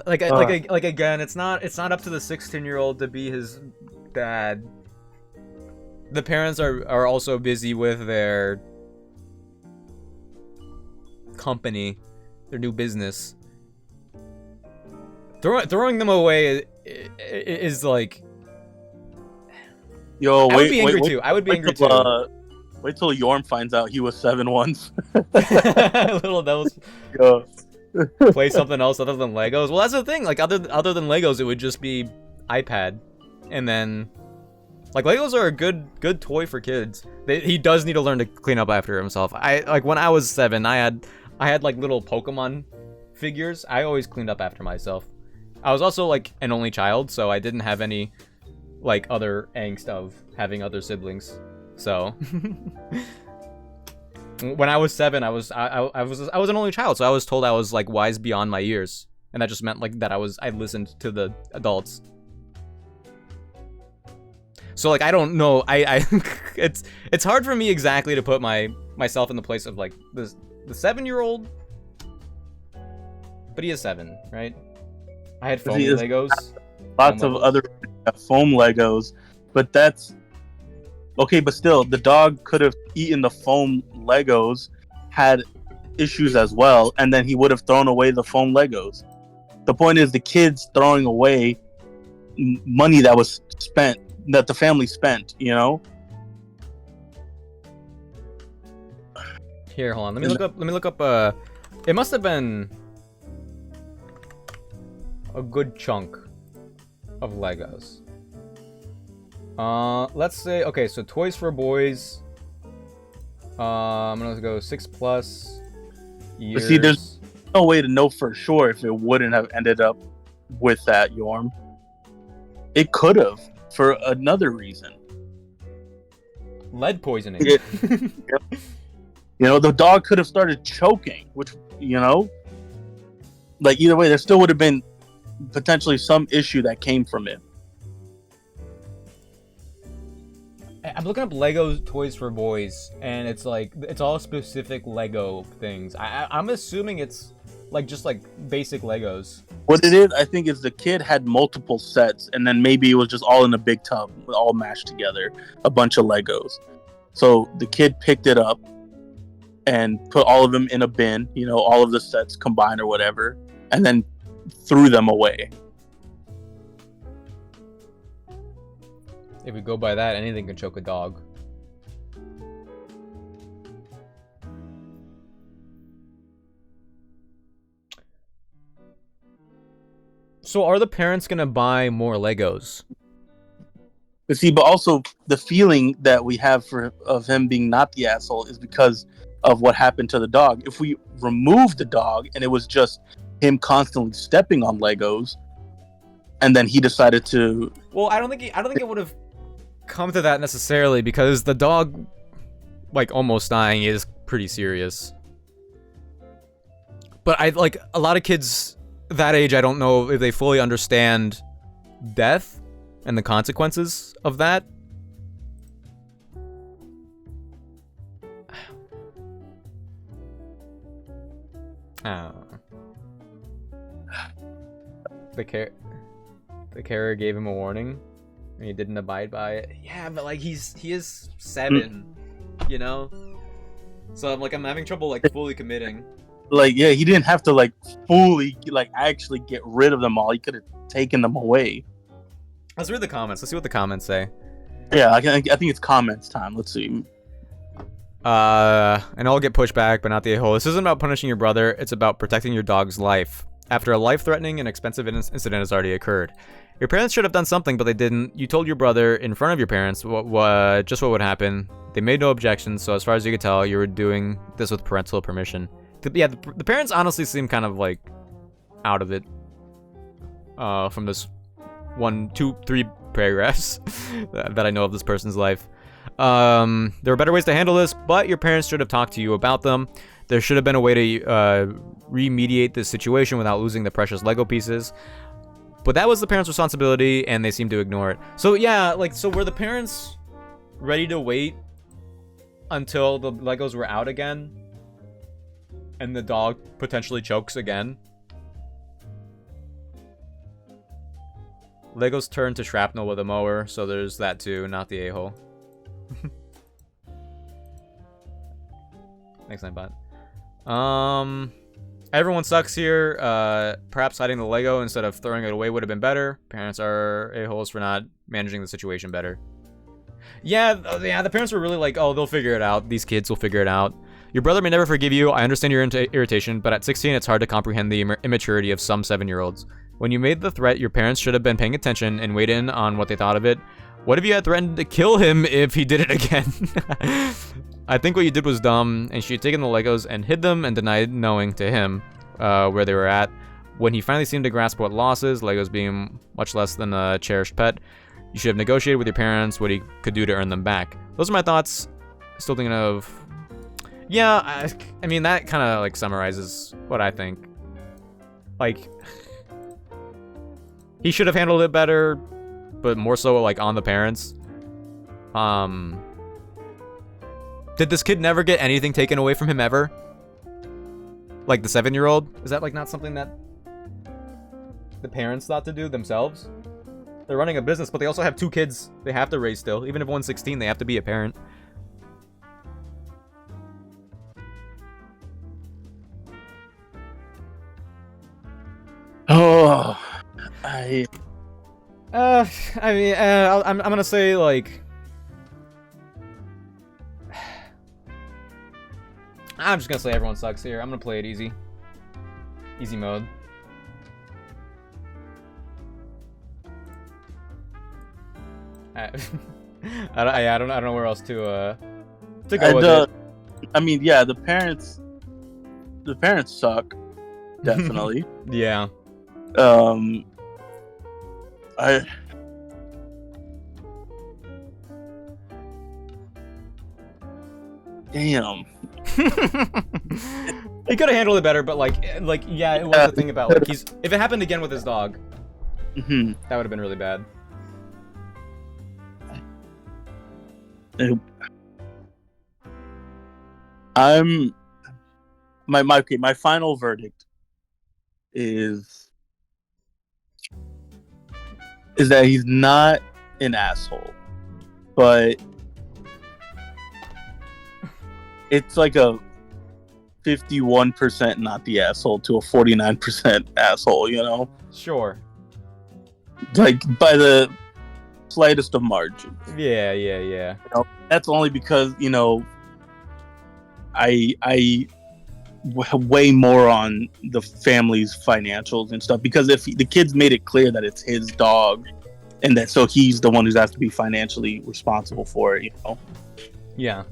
S4: Like again, it's not up to the 16-year-old to be his dad. The parents are also busy with their company, their new business. Throwing them away is like.
S3: Yo,
S4: I would be angry too. I would be angry too.
S3: Wait till Yorm finds out he was 7 once.
S4: Little devils.
S3: Yo.
S4: Play something else other than Legos. Well, that's the thing. Like other than Legos, it would just be iPad, and then like Legos are a good toy for kids. He does need to learn to clean up after himself. Like when I was 7, I had like little Pokemon figures. I always cleaned up after myself. I was also like an only child, so I didn't have any like other angst of having other siblings. So when I was 7, I was an only child, so I was told I was like wise beyond my years, and that just meant like that I listened to the adults. So like I don't know, I it's hard for me exactly to put myself in the place of like the 7-year-old, but he is 7, right? I had foam Legos.
S3: Lots of other foam Legos, but that's okay. But still, the dog could have eaten the foam Legos, had issues as well, and then he would have thrown away the foam Legos. The point is, the kid's throwing away money that was spent, that the family spent. You know.
S4: Here, hold on. Let me look up. It must have been a good chunk of Legos. Let's say, okay, so toys for boys. I'm gonna go 6+ years.
S3: But see, there's no way to know for sure if it wouldn't have ended up with that, Yorm. It could have, for another reason.
S4: Lead poisoning.
S3: You know, the dog could have started choking, which, you know, like either way, there still would have been potentially some issue that came from it.
S4: I'm looking up Lego toys for boys, and it's like it's all specific Lego things. I'm assuming it's like just like basic Legos.
S3: What it is, I think, is the kid had multiple sets, and then maybe it was just all in a big tub, all mashed together, a bunch of Legos. So the kid picked it up and put all of them in a bin, you know, all of the sets combined or whatever, and then threw them away.
S4: If we go by that, anything can choke a dog. So are the parents gonna buy more Legos?
S3: But see, but also the feeling that we have of him being not the asshole is because of what happened to the dog. If we removed the dog and it was just him constantly stepping on Legos, and then he decided to.
S4: Well, I don't think it would have come to that necessarily, because the dog, like, almost dying is pretty serious. But I like a lot of kids that age. I don't know if they fully understand death and the consequences of that. The carer gave him a warning, and he didn't abide by it. Yeah, but like he is 7, you know. So I'm having trouble like fully committing.
S3: Like, yeah, he didn't have to like fully like actually get rid of them all. He could have taken them away.
S4: Let's read the comments. Let's see what the comments say.
S3: Yeah, I think it's comments time. Let's see.
S4: And I'll get pushed back, but not the a-hole. This isn't about punishing your brother. It's about protecting your dog's life. After a life-threatening and expensive incident has already occurred. Your parents should have done something, but they didn't. You told your brother in front of your parents just what would happen. They made no objections, so as far as you could tell, you were doing this with parental permission. The parents honestly seem kind of like out of it. From this 1, 2, 3 paragraphs that I know of this person's life. There are better ways to handle this, but your parents should have talked to you about them. There should have been a way to remediate this situation without losing the precious Lego pieces. But that was the parents' responsibility, and they seemed to ignore it. So yeah, like, so were the parents ready to wait until the Legos were out again? And the dog potentially chokes again? Legos turn to shrapnel with a mower, so there's that too, not the a-hole. Thanks, Nightbot. Everyone sucks here. Perhaps hiding the Lego instead of throwing it away would have been better. Parents are a-holes for not managing the situation better. Yeah, the parents were really like, oh, they'll figure it out. These kids will figure it out. Your brother may never forgive you. I understand your irritation, but at 16, it's hard to comprehend the immaturity of some 7-year-olds. When you made the threat, your parents should have been paying attention and weighed in on what they thought of it. What if you had threatened to kill him if he did it again? I think what you did was dumb, and she had taken the Legos and hid them and denied knowing to him where they were at. When he finally seemed to grasp what losses, Legos being much less than a cherished pet, you should have negotiated with your parents what he could do to earn them back. Those are my thoughts. Still thinking of... Yeah, I mean, that kind of, like, summarizes what I think. Like, he should have handled it better, but more so, like, on the parents. Did this kid never get anything taken away from him ever? Like the 7-year-old? Is that, like, not something that the parents thought to do themselves? They're running a business, but they also have 2 kids they have to raise still. Even if one's 16, they have to be a parent.
S3: Oh,
S4: I'm gonna say, like, I'm just gonna say everyone sucks here. I'm gonna play it easy. Easy mode. I don't know where else to go with it.
S3: I mean, yeah, the parents suck, definitely.
S4: Yeah.
S3: Damn.
S4: He could have handled it better, but like yeah, it was the thing about, like, if it happened again with his dog, that would have been really bad.
S3: My final verdict is that he's not an asshole, but it's like a 51% not the asshole to a 49% asshole, you know?
S4: Sure.
S3: Like, by the slightest of margins.
S4: Yeah.
S3: You know, that's only because, you know, I weigh more on the family's financials and stuff, because if the kids made it clear that it's his dog and that so he's the one who has to be financially responsible for it, you know?
S4: Yeah.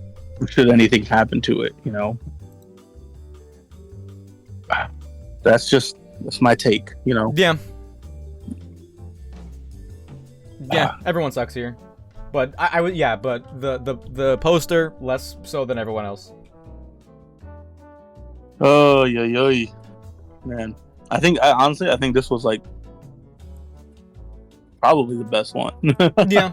S3: Should anything happen to it, you know? That's my take, you know?
S4: Yeah. Everyone sucks here. But I would, yeah, but the poster, less so than everyone else.
S3: Oh, yeah. Man. Honestly, I think this was, like, probably the best one.
S4: Yeah.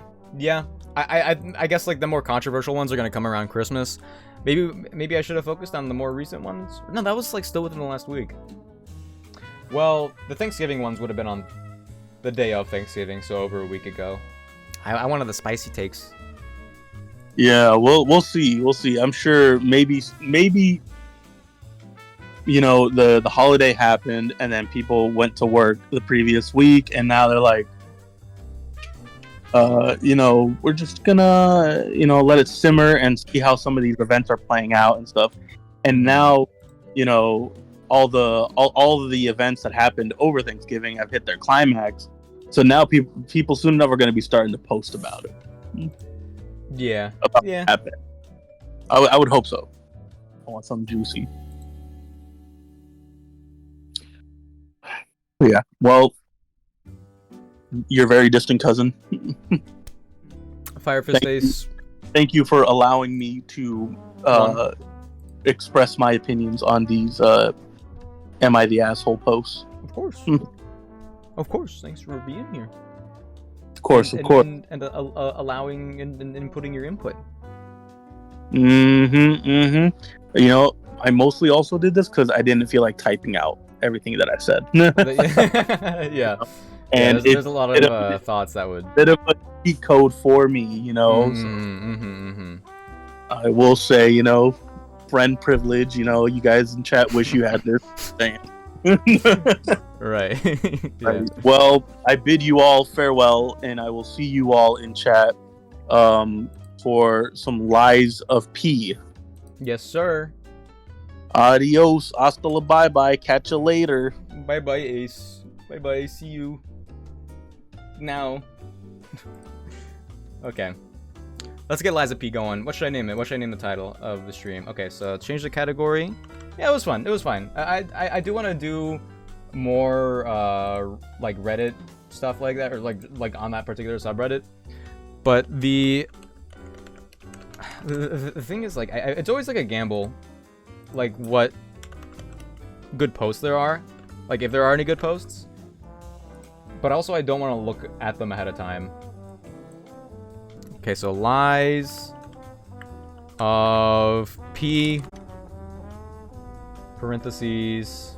S4: I guess, like, the more controversial ones are gonna come around Christmas. Maybe I should have focused on the more recent ones. No, that was, like, still within the last week. Well, the Thanksgiving ones would have been on the day of Thanksgiving, so over a week ago. I wanted the spicy takes.
S3: Yeah, we'll see. I'm sure maybe you know, the holiday happened and then people went to work the previous week and now they're like, you know, we're just gonna, you know, let it simmer and see how some of these events are playing out and stuff. And now, you know, all of the events that happened over Thanksgiving have hit their climax. So now people soon enough are going to be starting to post about it.
S4: Yeah.
S3: About what happened. I would hope so. I want something juicy. Yeah. Well, your very distant cousin.
S4: Fire Fist Ace.
S3: thank you for allowing me to express my opinions on these "Am I the Asshole" posts.
S1: Of course. Of course. Thanks for being here.
S3: Of course.
S1: And allowing and putting your input.
S3: You know, I mostly also did this because I didn't feel like typing out everything that I said.
S1: Yeah.
S3: And
S1: there's a lot of thoughts that would.
S3: Bit of a cheat code for me, you know. I will say, you know, friend privilege. You know, you guys in chat wish you had this. Damn.
S1: Right.
S3: Yeah. Well, I bid you all farewell, and I will see you all in chat for some lies of P.
S1: Yes, sir.
S3: Adios, hasta la bye bye. Catch you later.
S1: Bye bye, Ace. Bye bye. See you. Now. Okay. Let's get Liza P going. What should I name it? What should I name the title of the stream? Okay, so change the category. Yeah, it was fun. It was fine. I do want to do more like Reddit stuff like that, or like on that particular subreddit. But the thing is, like, it's always like a gamble, like what good posts there are, like if there are any good posts. But also, I don't want to look at them ahead of time. Okay, so lies of P parentheses